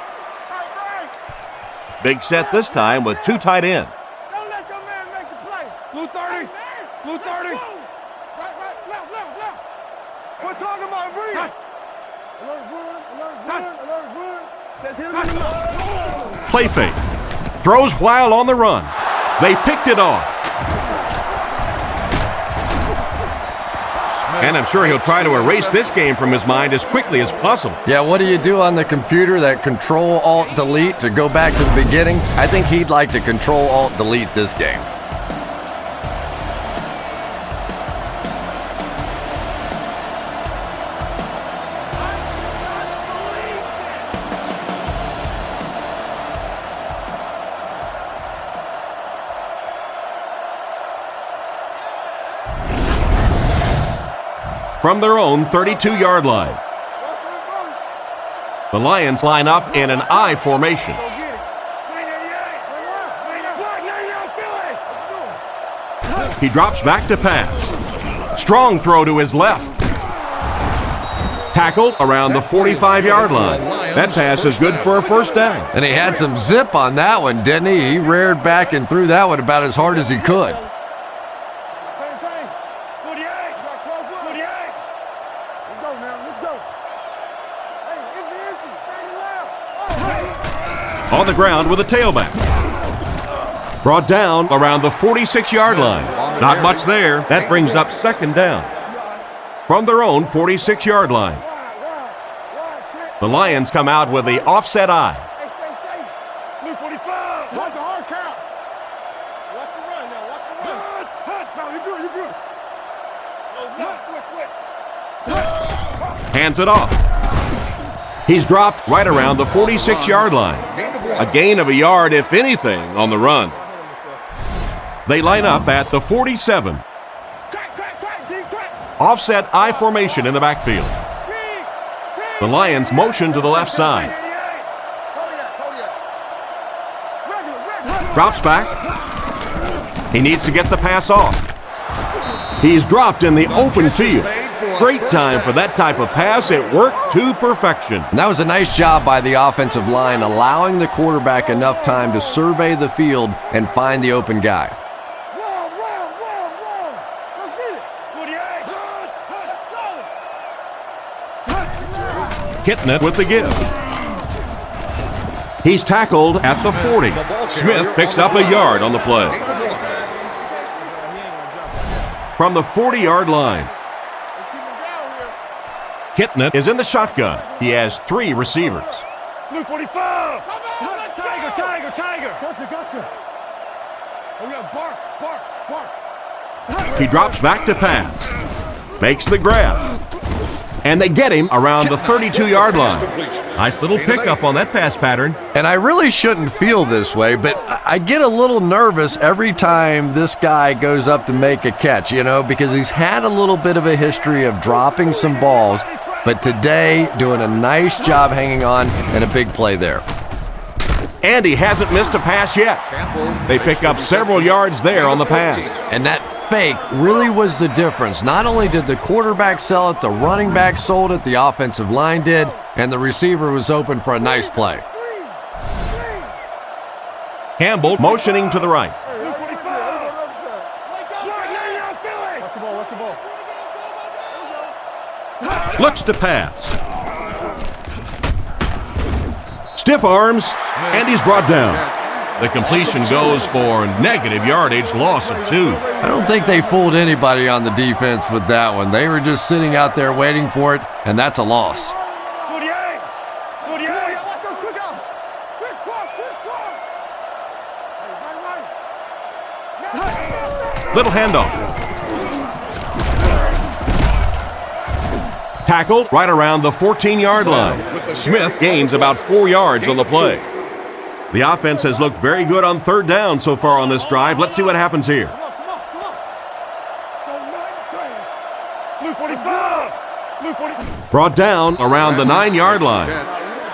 Big set this time with 2 tight ends. Don't let your man make the play. Blue 30. Blue 30. Right, left. We're talking about breathe. Alert, run. Play fake. Throws while on the run. They picked it off. And I'm sure he'll try to erase this game from his mind as quickly as possible. Yeah, what do you do on the computer? That Control-Alt-Delete to go back to the beginning? I think he'd like to Control-Alt-Delete this game. From their own 32-yard line. The Lions line up in an I formation. He drops back to pass. Strong throw to his left. Tackled around the 45-yard line. That pass is good for a first down. And he had some zip on that one, didn't he? He reared back and threw that one about as hard as he could. On the ground with a tailback. Brought down around the 46-yard line. Not much there. That brings up second down. From their own 46-yard line. The Lions come out with the offset I. Blue 45. Watch the hard count. Watch the run now. Watch the run. No, you're good. Switch. Hands it off. He's dropped right around the 46-yard line. A gain of a yard, if anything, on the run. They line up at the 47. Offset I formation in the backfield. The Lions motion to the left side. Drops back. He needs to get the pass off. He's dropped in the open field. Great time for that type of pass. It worked to perfection. And that was a nice job by the offensive line, allowing the quarterback enough time to survey the field and find the open guy. Hitting it with the give. He's tackled at the 40. Smith picks up a yard on the play. From the 40-yard line. Kitnet is in the shotgun. He has 3 receivers. Blue 45. Tiger. Gotcha. Oh, yeah, bark. He drops back to pass. Makes the grab. And they get him around the 32-yard line. Nice little pickup on that pass pattern. And I really shouldn't feel this way, but I get a little nervous every time this guy goes up to make a catch, because he's had a little bit of a history of dropping some balls, but today doing a nice job hanging on and a big play there. And he hasn't missed a pass yet. They pick up several yards there on the pass. And that fake really was the difference. Not only did the quarterback sell it, the running back sold it, the offensive line did, and the receiver was open for a nice play. Campbell motioning to the right. Looks to pass. Stiff arms, and he's brought down. The completion goes for negative yardage, loss of 2. I don't think they fooled anybody on the defense with that one. They were just sitting out there waiting for it, and that's a loss. Little handoff. Tackled right around the 14-yard line. Smith gains about 4 yards on the play. The offense has looked very good on third down so far on this drive. Let's see what happens here. Brought down around the 9-yard line.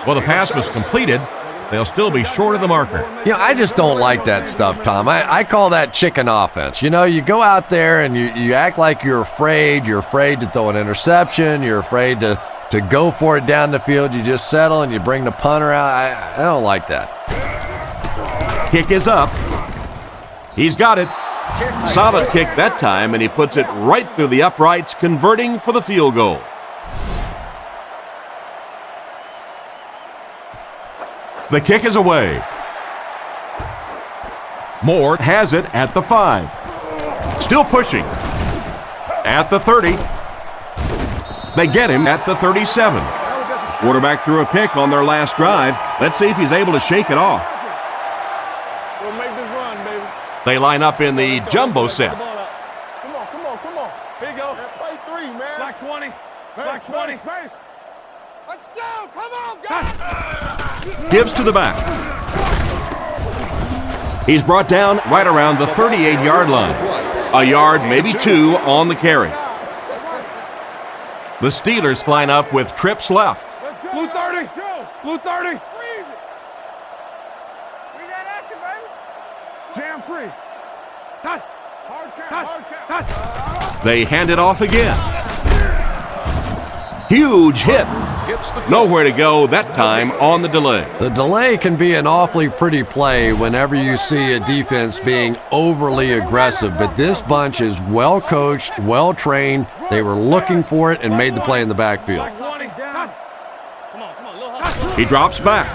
Well, the pass was completed. They'll still be short of the marker. I just don't like that stuff, Tom. I call that chicken offense. You go out there and you act like you're afraid. You're afraid to throw an interception. You're afraid to go for it down the field. You just settle and you bring the punter out. I don't like that. Kick is up. He's got it. Solid kick that time, and he puts it right through the uprights, converting for the field goal. The kick is away. Moore has it at the 5. Still pushing. At the 30. They get him at the 37. Quarterback threw a pick on their last drive. Let's see if he's able to shake it off. We'll make this run, baby. They line up in the jumbo set. Come on. Here you go. Play 3, man. Black 20. Black 20. Pace. Let's go. Come on, guys. Gives to the back. He's brought down right around the 38-yard line. A yard, maybe 2 on the carry. The Steelers line up with trips left. Blue 30. Blue 30. We got action, baby. Jam free. Hard count. They hand it off again. Huge hit. Nowhere to go that time on the delay. The delay can be an awfully pretty play whenever you see a defense being overly aggressive, but this bunch is well coached, well trained. They were looking for it and made the play in the backfield. He drops back.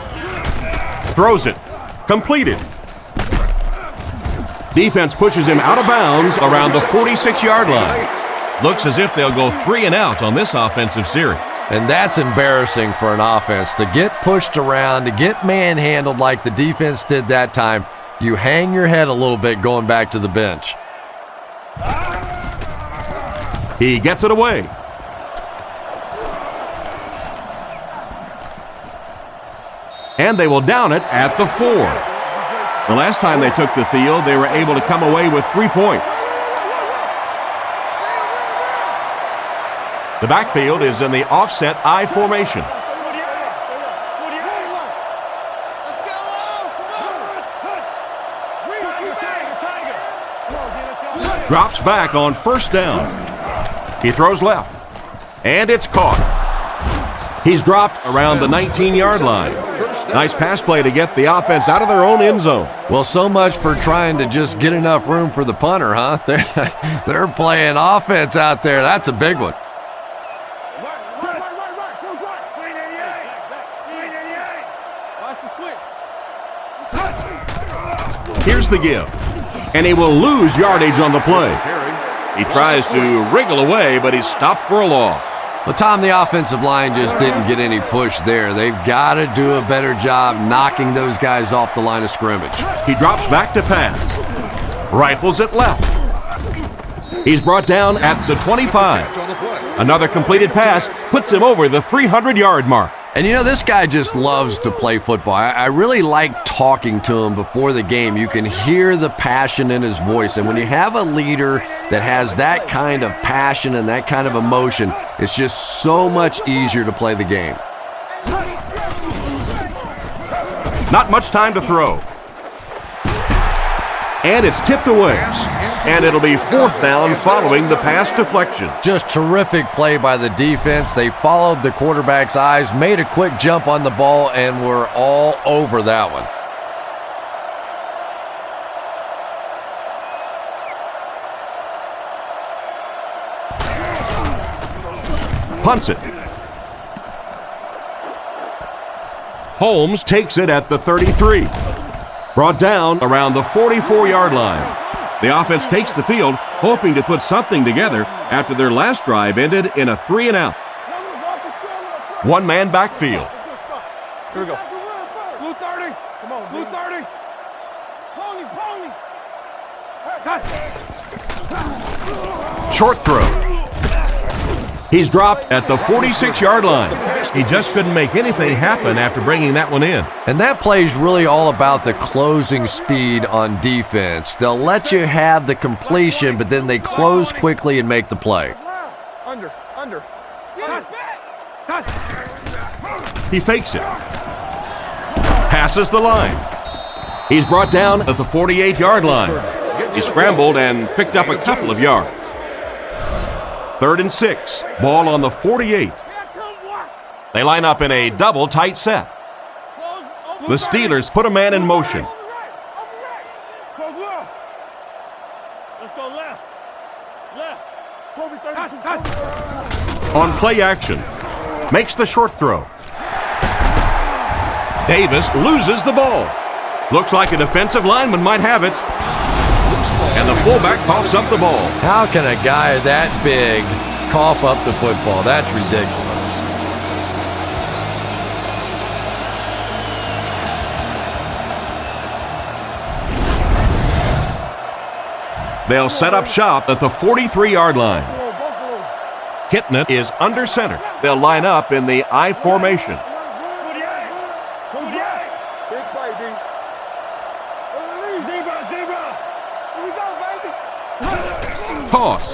Throws it. Completed. Defense pushes him out of bounds around the 46-yard line. Looks as if they'll go 3 and out on this offensive series. And that's embarrassing for an offense to get pushed around, to get manhandled like the defense did that time. You hang your head a little bit going back to the bench. He gets it away. And they will down it at the 4. The last time they took the field, they were able to come away with 3 points. The backfield is in the offset I formation. Drops back on first down. He throws left. And it's caught. He's dropped around the 19-yard line. Nice pass play to get the offense out of their own end zone. Well, so much for trying to just get enough room for the punter, huh? They're playing offense out there. That's a big one. Here's the give. And he will lose yardage on the play. He tries to wriggle away, but he's stopped for a loss. Well, Tom, the offensive line just didn't get any push there. They've got to do a better job knocking those guys off the line of scrimmage. He drops back to pass. Rifles it left. He's brought down at the 25. Another completed pass puts him over the 300-yard mark. And you know, this guy just loves to play football. I really like talking to him before the game. You can hear the passion in his voice. And when you have a leader that has that kind of passion and that kind of emotion, it's just so much easier to play the game. Not much time to throw. And it's tipped away. And it'll be 4th down following the pass deflection. Just terrific play by the defense. They followed the quarterback's eyes, made a quick jump on the ball, and were all over that one. Punts it. Holmes takes it at the 33. Brought down around the 44-yard line. The offense takes the field, hoping to put something together after their last drive ended in a 3-and-out. One-man backfield. Here we go. Blue 30. Come on, Blue 30. Pony. Short throw. He's dropped at the 46-yard line. He just couldn't make anything happen after bringing that one in. And that play is really all about the closing speed on defense. They'll let you have the completion, but then they close quickly and make the play. Under. He fakes it. Passes the line. He's brought down at the 48-yard line. He scrambled and picked up a couple of yards. 3rd and 6. Ball on the 48. They line up in a double tight set. The Steelers put a man in motion. Let's go left. On play action. Makes the short throw. Davis loses the ball. Looks like a defensive lineman might have it. And the fullback coughs up the ball. How can a guy that big cough up the football? That's ridiculous. They'll set up shop at the 43-yard line. Kitna is under center. They'll line up in the I formation. Big play, D. Zebra. Here we go, baby. Toss.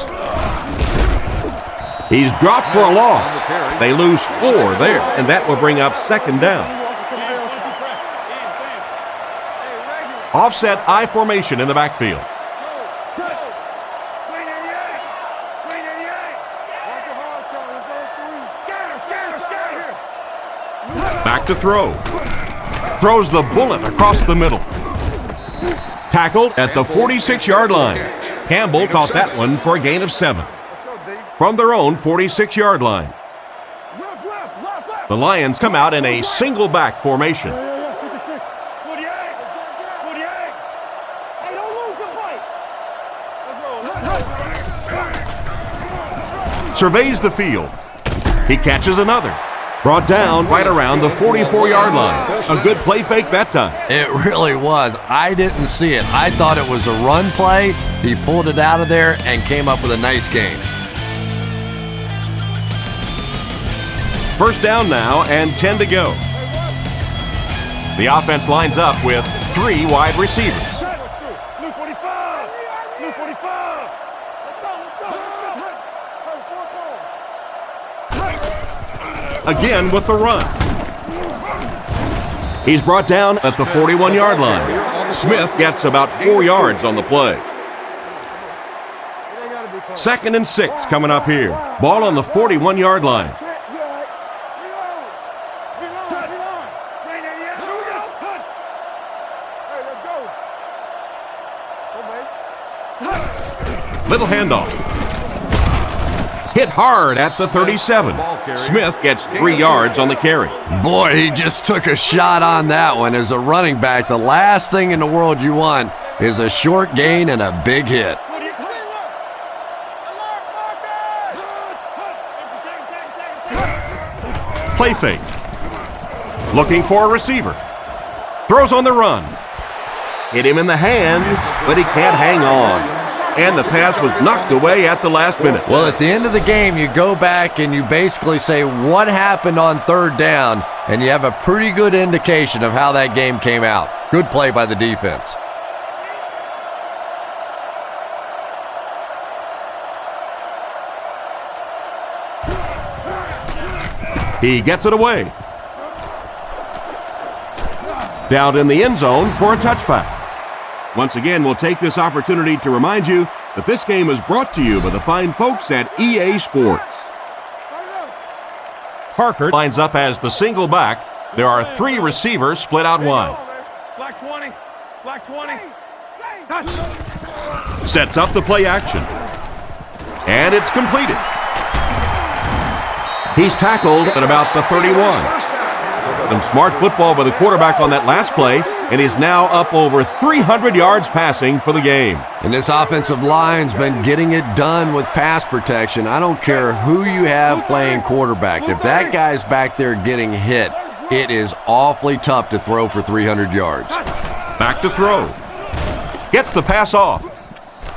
He's dropped for a loss. They lose 4 there, and that will bring up 2nd down. Offset I formation in the backfield. Back to throw. Throws the bullet across the middle. Tackled at the 46-yard line. Campbell caught that one for a gain of 7. From their own 46-yard line. The Lions come out in a single back formation. Surveys the field. He catches another. Brought down right around the 44-yard line. A good play fake that time. It really was. I didn't see it. I thought it was a run play. He pulled it out of there and came up with a nice gain. 1st down now and 10 to go. The offense lines up with 3 wide receivers. Blue 45. Blue 45. Again with the run. He's brought down at the 41-yard line. Smith gets about 4 yards on the play. 2nd and 6 coming up here. Ball on the 41-yard line. Little handoff. Hit hard at the 37. Smith gets 3 yards on the carry. Boy, he just took a shot on that one. As a running back, the last thing in the world you want is a short gain and a big hit. Play fake. Looking for a receiver. Throws on the run. Hit him in the hands, but he can't hang on. and the pass was knocked away at the last minute. Well, at the end of the game, you go back and you basically say what happened on third down, and you have a pretty good indication of how that game came out. Good play by the defense. He gets it away. Down in the end zone for a touchback. Once again, we'll take this opportunity to remind you that this game is brought to you by the fine folks at EA Sports. Parker lines up as the single back. There are 3 receivers split out wide. Black 20. Black 20. Sets up the play action. And it's completed. He's tackled at about the 31. Some smart football by the quarterback on that last play, and he's now up over 300 yards passing for the game. And this offensive line's been getting it done with pass protection. I don't care who you have playing quarterback. If that guy's back there getting hit, it is awfully tough to throw for 300 yards. Back to throw. Gets the pass off.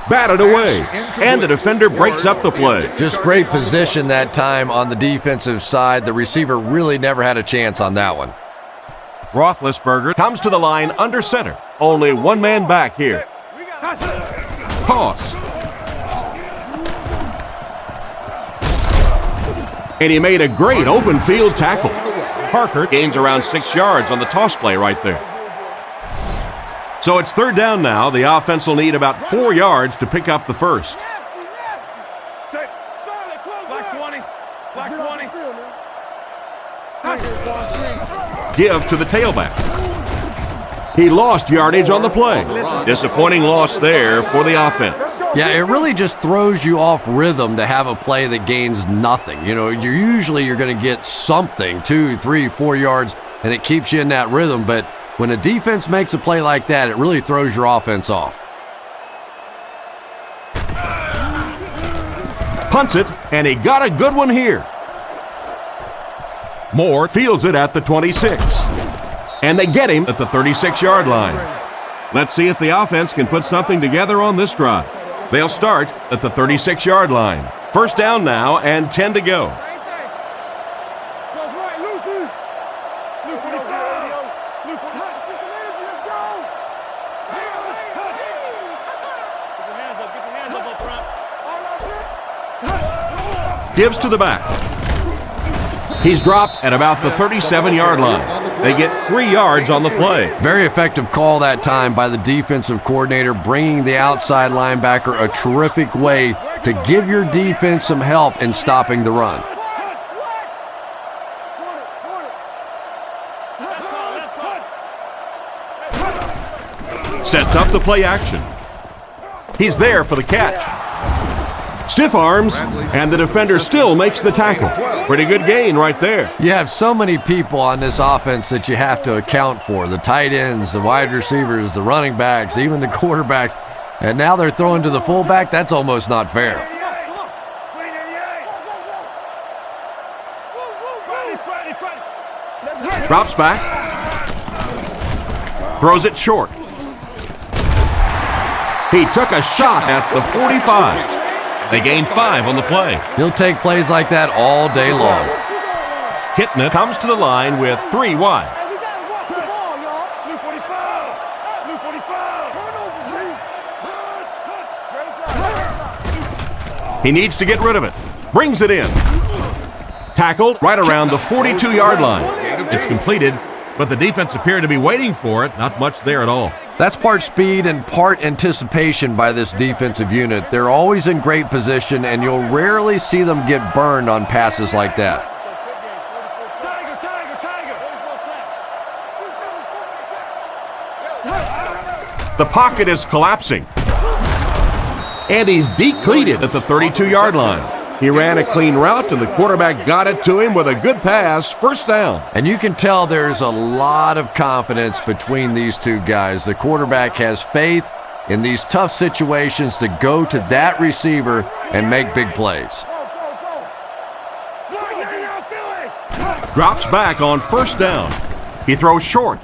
Batted away, and the defender breaks up the play. Just great position that time on the defensive side. The receiver really never had a chance on that one. Roethlisberger comes to the line under center. Only one man back here. Toss. And he made a great open field tackle. Parker gains around 6 yards on the toss play right there. So it's third down now. The offense will need about 4 yards to pick up the first. Black 20. Black 20. Give to the tailback. He lost yardage on the play. Disappointing loss there for the offense. Yeah, it really just throws you off rhythm to have a play that gains nothing. You know, you're going to get something, 2, 3, 4 yards, and it keeps you in that rhythm. But when a defense makes a play like that, it really throws your offense off. Punts it, and he got a good one here. Moore fields it at the 26. And they get him at the 36-yard line. Let's see if the offense can put something together on this drive. They'll start at the 36-yard line. First down now and 10 to go. Gives to the back. He's dropped at about the 37-yard line. They get 3 yards on the play. Very effective call that time by the defensive coordinator, bringing the outside linebacker a terrific way to give your defense some help in stopping the run. Sets up the play action. He's there for the catch. Stiff arms, and the defender still makes the tackle. Pretty good gain right there. You have so many people on this offense that you have to account for. The tight ends, the wide receivers, the running backs, even the quarterbacks. And now they're throwing to the fullback. That's almost not fair. Drops back. Throws it short. He took a shot at the 45. They gained 5 on the play. He'll take plays like that all day long. Kitna comes to the line with 3 wide. He needs to get rid of it. Brings it in. Tackled right around the 42-yard line. It's completed, but the defense appeared to be waiting for it. Not much there at all. That's part speed and part anticipation by this defensive unit. They're always in great position, and you'll rarely see them get burned on passes like that. The pocket is collapsing. And he's decleated at the 32-yard line. He ran a clean route, and the quarterback got it to him with a good pass. First down. And you can tell there's a lot of confidence between these two guys. The quarterback has faith in these tough situations to go to that receiver and make big plays. Drops back on first down. He throws short.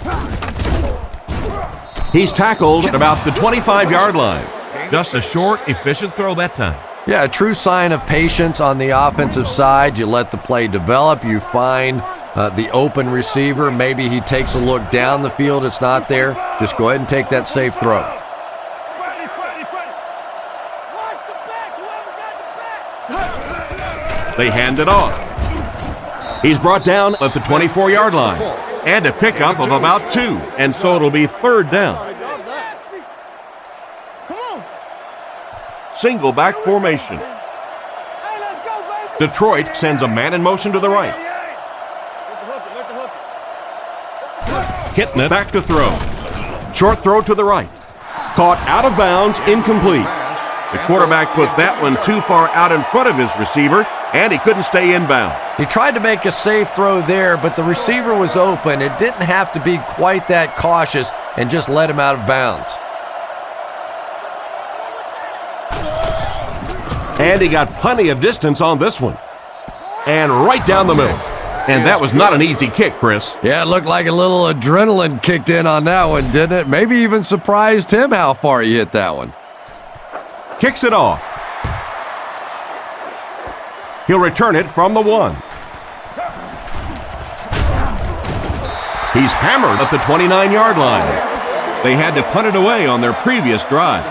He's tackled at about the 25-yard line. Just a short, efficient throw that time. Yeah, a true sign of patience on the offensive side. You let the play develop. You find the open receiver. Maybe he takes a look down the field. It's not there. Just go ahead and take that safe throw. They hand it off. He's brought down at the 24-yard line. And a pickup of about 2. And so it'll be 3rd down. Single back formation. Detroit sends a man in motion to the right. Hitting it back to throw. Short throw to the right. Caught out of bounds, incomplete. The quarterback put that one too far out in front of his receiver, and he couldn't stay inbound. He tried to make a safe throw there, but the receiver was open. It didn't have to be quite that cautious and just let him out of bounds. And he got plenty of distance on this one. And right down the middle. And that was not an easy kick, Chris. Yeah, it looked like a little adrenaline kicked in on that one, didn't it? Maybe even surprised him how far he hit that one. Kicks it off. He'll return it from the 1. He's hammered at the 29-yard line. They had to punt it away on their previous drive.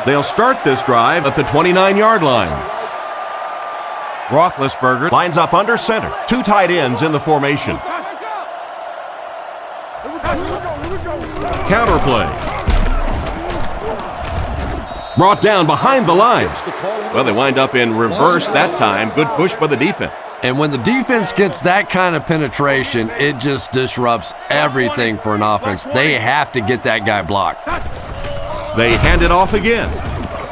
They'll start this drive at the 29-yard line. Roethlisberger lines up under center. 2 tight ends in the formation. Counterplay. Brought down behind the lines. Well, they wind up in reverse that time. Good push by the defense. And when the defense gets that kind of penetration, it just disrupts everything for an offense. They have to get that guy blocked. They hand it off again.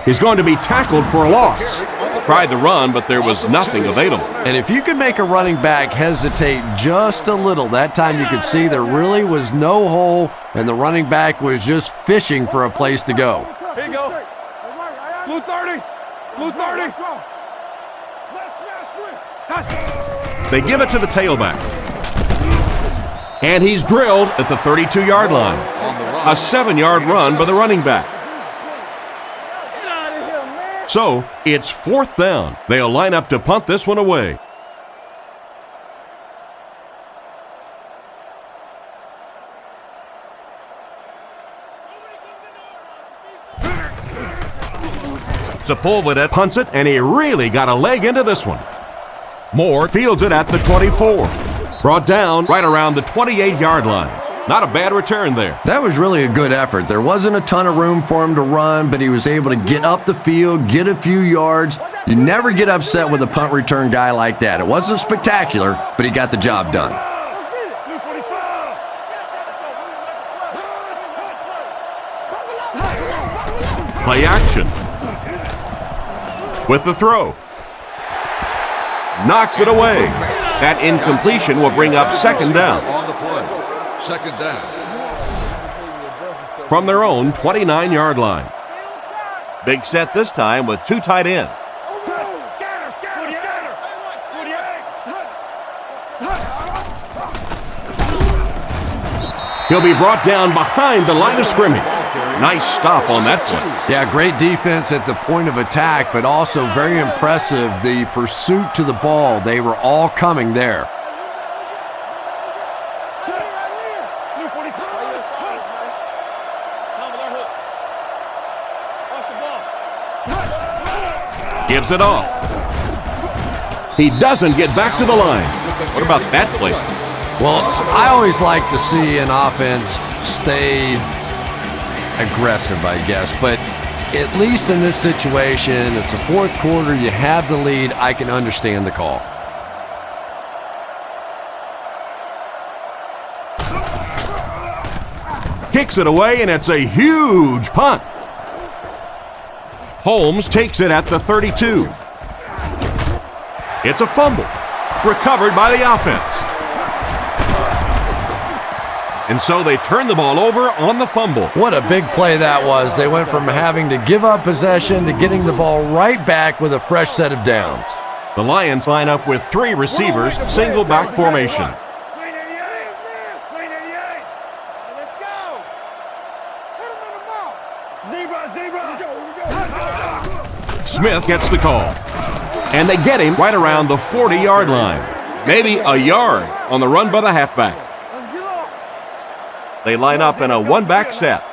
He's going to be tackled for a loss. Tried the run, but there was nothing available. And if you can make a running back hesitate just a little, that time you could see there really was no hole, and the running back was just fishing for a place to go. Here you go. Blue 30. Blue 30. They give it to the tailback. And he's drilled at the 32-yard line. A 7-yard run by the running back. So, it's 4th down. They'll line up to punt this one away. Sepulveda punts it, and he really got a leg into this one. Moore fields it at the 24. Brought down right around the 28-yard line. Not a bad return there. That was really a good effort. There wasn't a ton of room for him to run, but he was able to get up the field, get a few yards. You never get upset with a punt return guy like that. It wasn't spectacular, but he got the job done. Play action. With the throw. Knocks it away. That incompletion will bring up 2nd down. On the play. 2nd down. From their own 29-yard line. Big set this time with 2 tight ends. He'll be brought down behind the line of scrimmage. Nice stop on that play. Yeah, great defense at the point of attack, but also very impressive the pursuit to the ball. They were all coming there. Gives it off. He doesn't get back to the line. What about that play? Well, I always like to see an offense stay aggressive, I guess, but at least in this situation, it's the 4th quarter, you have the lead, I can understand the call. Kicks it away, and it's a huge punt. Holmes takes it at the 32. It's a fumble. Recovered by the offense. And so they turn the ball over on the fumble. What a big play that was. They went from having to give up possession to getting the ball right back with a fresh set of downs. The Lions line up with 3 receivers, single back formation. Let's go. Hit him in the mouth. Smith gets the call. And they get him right around the 40-yard line. Maybe a yard on the run by the halfback. They line up in a one-back set.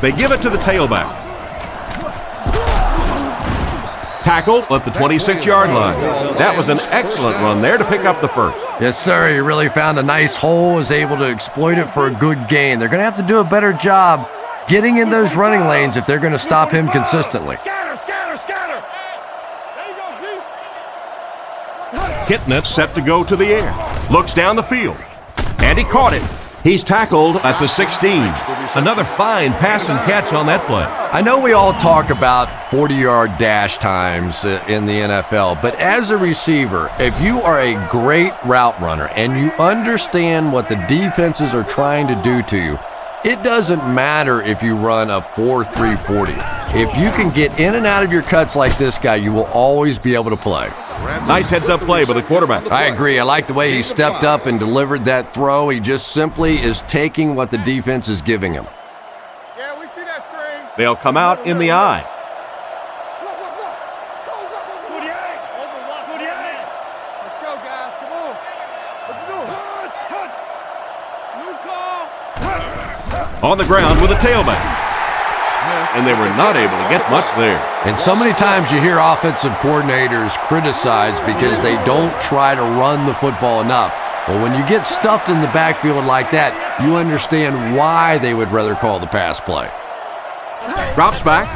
They give it to the tailback. Tackled at the 26-yard line. That was an excellent run there to pick up the first. Yes, sir. He really found a nice hole, was able to exploit it for a good gain. They're going to have to do a better job getting in those running lanes if they're going to stop him consistently. Kitnet set to go to the air. Looks down the field. And he caught it. He's tackled at the 16. Another fine pass and catch on that play. I know we all talk about 40-yard dash times in the NFL, but as a receiver, if you are a great route runner and you understand what the defenses are trying to do to you, it doesn't matter if you run a 4.3 40. If you can get in and out of your cuts like this guy, you will always be able to play. Nice heads-up play by the quarterback. I agree. I like the way he stepped up and delivered that throw. He just simply is taking what the defense is giving him. Yeah, we see that screen. They'll come out in the eye. Let's go, guys. Come on. What you doing? On the ground with a tailback. And they were not able to get much there. And so many times you hear offensive coordinators criticized because they don't try to run the football enough. Well, when you get stuffed in the backfield like that, you understand why they would rather call the pass play. Drops back.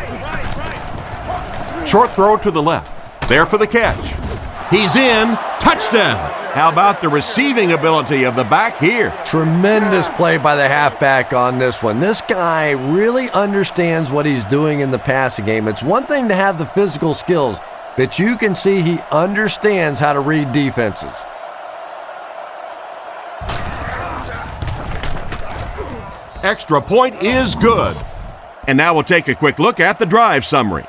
Short throw to the left. There for the catch. He's in. Touchdown. How about the receiving ability of the back here? Tremendous play by the halfback on this one. This guy really understands what he's doing in the passing game. It's one thing to have the physical skills, but you can see he understands how to read defenses. Extra point is good. And now we'll take a quick look at the drive summary.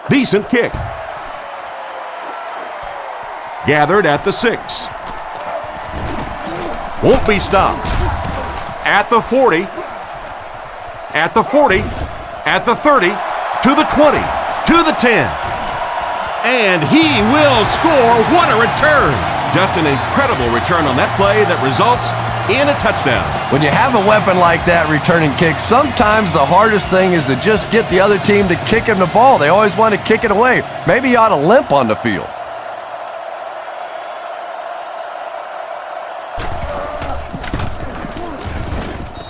Decent kick. Gathered at the 6. Won't be stopped. At the 40. At the 40. At the 30. To the 20. To the 10. And he will score. What a return. Just an incredible return on that play that results in a touchdown. When you have a weapon like that returning kicks, sometimes the hardest thing is to just get the other team to kick him the ball. They always want to kick it away. Maybe you ought to limp on the field.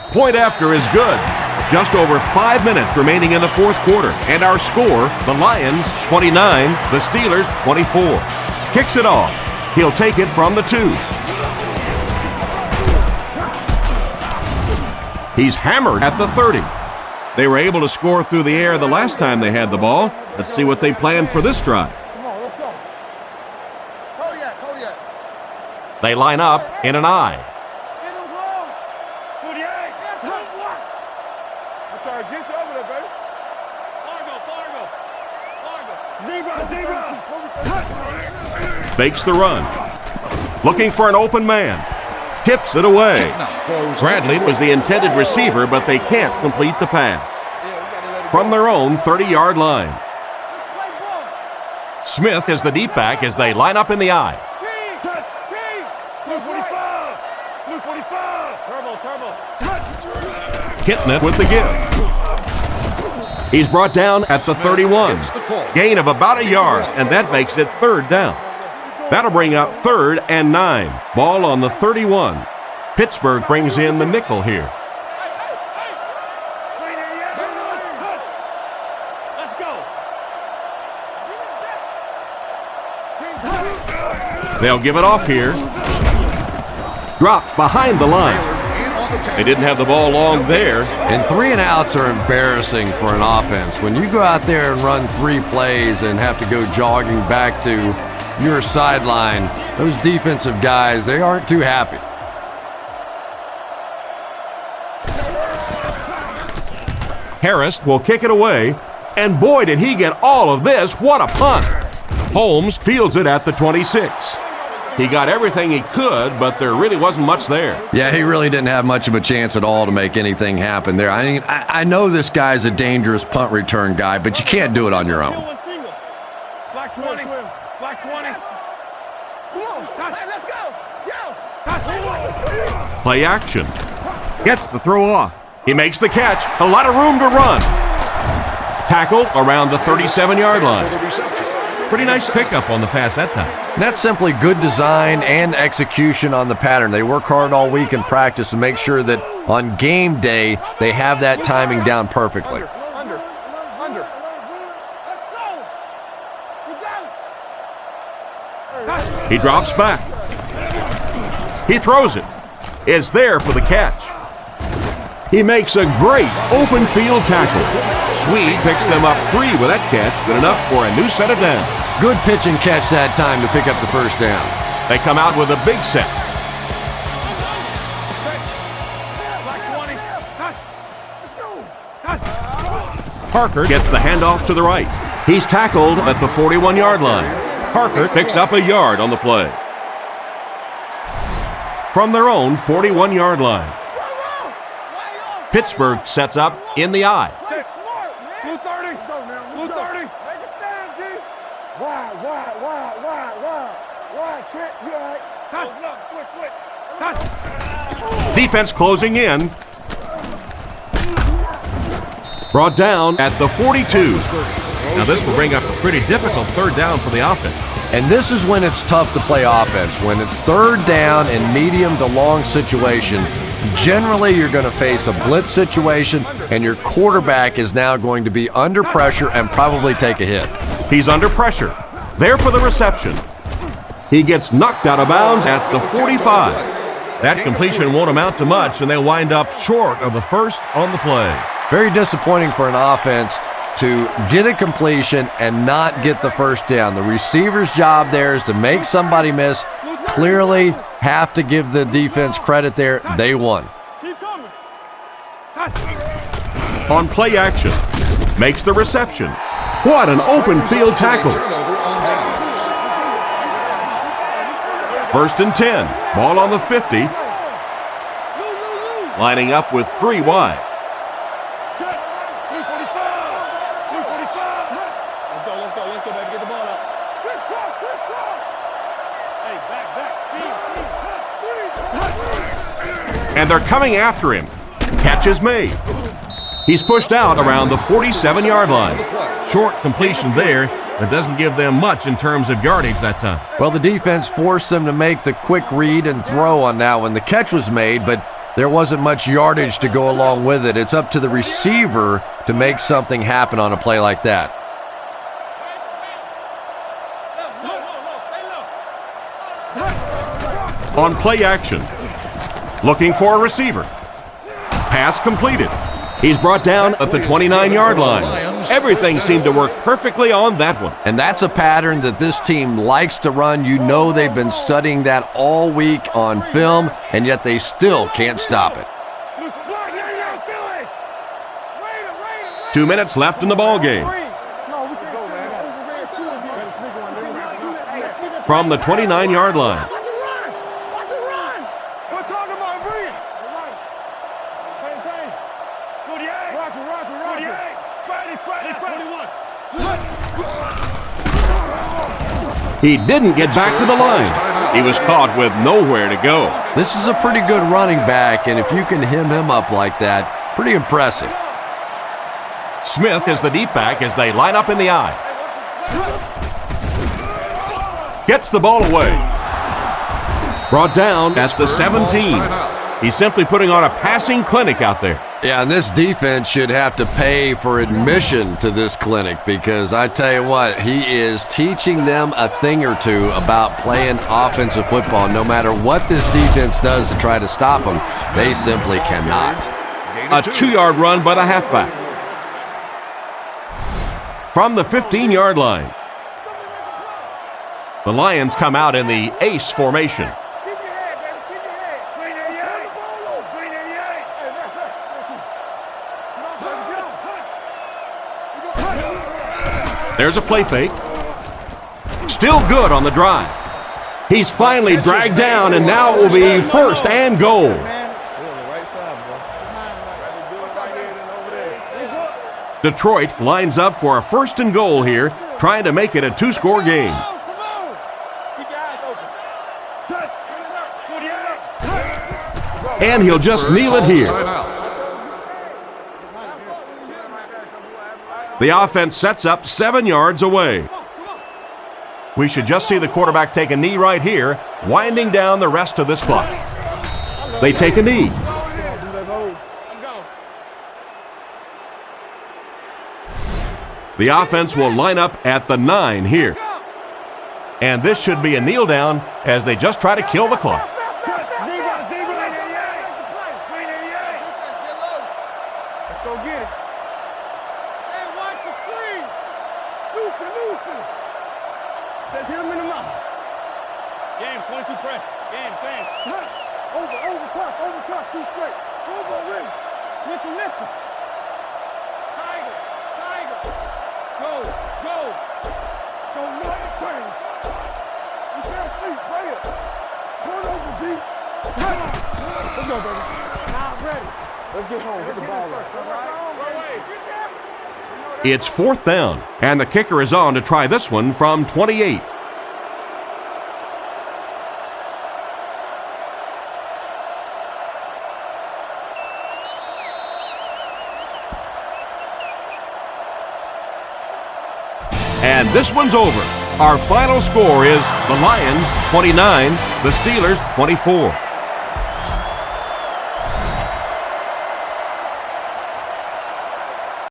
Point after is good. Just over 5 minutes remaining in the fourth quarter. And our score, the Lions 29, the Steelers 24. Kicks it off. He'll take it from the 2. He's hammered at the 30. They were able to score through the air the last time they had the ball. Let's see what they planned for this drive. Come on, let's go. Kodiak. They line up in an I. I'm trying to get you over there, baby. Zebra. Fakes the run. Looking for an open man. Tips it away. Bradley was the intended receiver, but they can't complete the pass. From their own 30-yard line. Smith is the deep back as they line up in the I. Kitnet with the give. He's brought down at the 31. Gain of about a yard, and that makes it third down. That'll bring up 3rd and 9. Ball on the 31. Pittsburgh brings in the nickel here. Let's go. They'll give it off here. Dropped behind the line. They didn't have the ball long there. And 3 and outs are embarrassing for an offense. When you go out there and run 3 plays and have to go jogging back to your sideline, those defensive guys, they aren't too happy. Harris will kick it away And boy, did he get all of this. What a punt. Holmes fields it at the 26. He got everything he could, but there really wasn't much there. Yeah, he really didn't have much of a chance at all to make anything happen there. I mean, I know this guy's a dangerous punt return guy, but you can't do it on your own. Black 20. Black 20. Let's go. Play action. Gets the throw off. He makes the catch. A lot of room to run. Tackle around the 37-yard line. Pretty nice pickup on the pass that time. And that's simply good design and execution on the pattern. They work hard all week in practice to make sure that on game day they have that timing down perfectly. Under. Let's go. He drops back. He throws it. It's there for the catch. He makes a great open field tackle. Swede picks them up 3 with that catch, good enough for a new set of downs. Good pitch and catch that time to pick up the first down. They come out with a big set. Parker gets the handoff to the right. He's tackled at the 41-yard line. Parker picks up a yard on the play. From their own 41-yard line. Pittsburgh sets up in the eye. Blue 30. Blue 30. Make a stand, G. Wide. Trent, you all right? Switch. Defense closing in. Brought down at the 42. Now this will bring up a pretty difficult third down for the offense. And this is when it's tough to play offense. When it's third down in medium to long situation, generally you're going to face a blitz situation, and your quarterback is now going to be under pressure and probably take a hit. He's under pressure. There for the reception. He gets knocked out of bounds at the 45. That completion won't amount to much, and they'll wind up short of the first on the play. Very disappointing for an offense to get a completion and not get the first down. The receiver's job there is to make somebody miss. Clearly have to give the defense credit there. They won. On play action, makes the reception. What an open field tackle. First and 10, ball on the 50. Lining up with 3 wide. Let's go, baby. Get the ball out. Hey, back. And they're coming after him. Catch is made. He's pushed out around the 47-yard line. Short completion there that doesn't give them much in terms of yardage that time. Well, the defense forced them to make the quick read and throw on that one. The catch was made, but there wasn't much yardage to go along with it. It's up to the receiver to make something happen on a play like that. On play action, looking for a receiver. Pass completed. He's brought down at the 29-yard line. Everything seemed to work perfectly on that one. And that's a pattern that this team likes to run. You know they've been studying that all week on film, and yet they still can't stop it. 2 minutes left in the ball game. From the 29-yard line. He didn't get back to the line. He was caught with nowhere to go. This is a pretty good running back, and if you can hem him up like that, pretty impressive. Smith is the deep back as they line up in the eye. Gets the ball away. Brought down at the 17. He's simply putting on a passing clinic out there. Yeah, and this defense should have to pay for admission to this clinic, because I tell you what, he is teaching them a thing or two about playing offensive football. No matter what this defense does to try to stop them, they simply cannot. A 2-yard run by the halfback. From the 15-yard line. The Lions come out in the ace formation. There's a play fake. Still good on the drive. He's finally dragged down, and now it will be first and goal. Detroit lines up for a first and goal here, trying to make it a two-score game. And he'll just kneel it here. The offense sets up 7 yards away. We should just see the quarterback take a knee right here, winding down the rest of this clock. They take a knee. The offense will line up at the 9 here. And this should be a kneel down as they just try to kill the clock. Let's go get it. Hey, watch the screen. Loosen. Let's hit him in the mouth. Game, 22 press. Game. Touch. Over top, too straight. Over, ring. Nickel. Tiger. Go. Don't nothing change. You can't sleep, play it. Turn over, D. Let's go, baby. Now I'm ready. Let's get home. Get the ball right. It's 4th down, and the kicker is on to try this one from 28. And this one's over. Our final score is the Lions 29, the Steelers 24.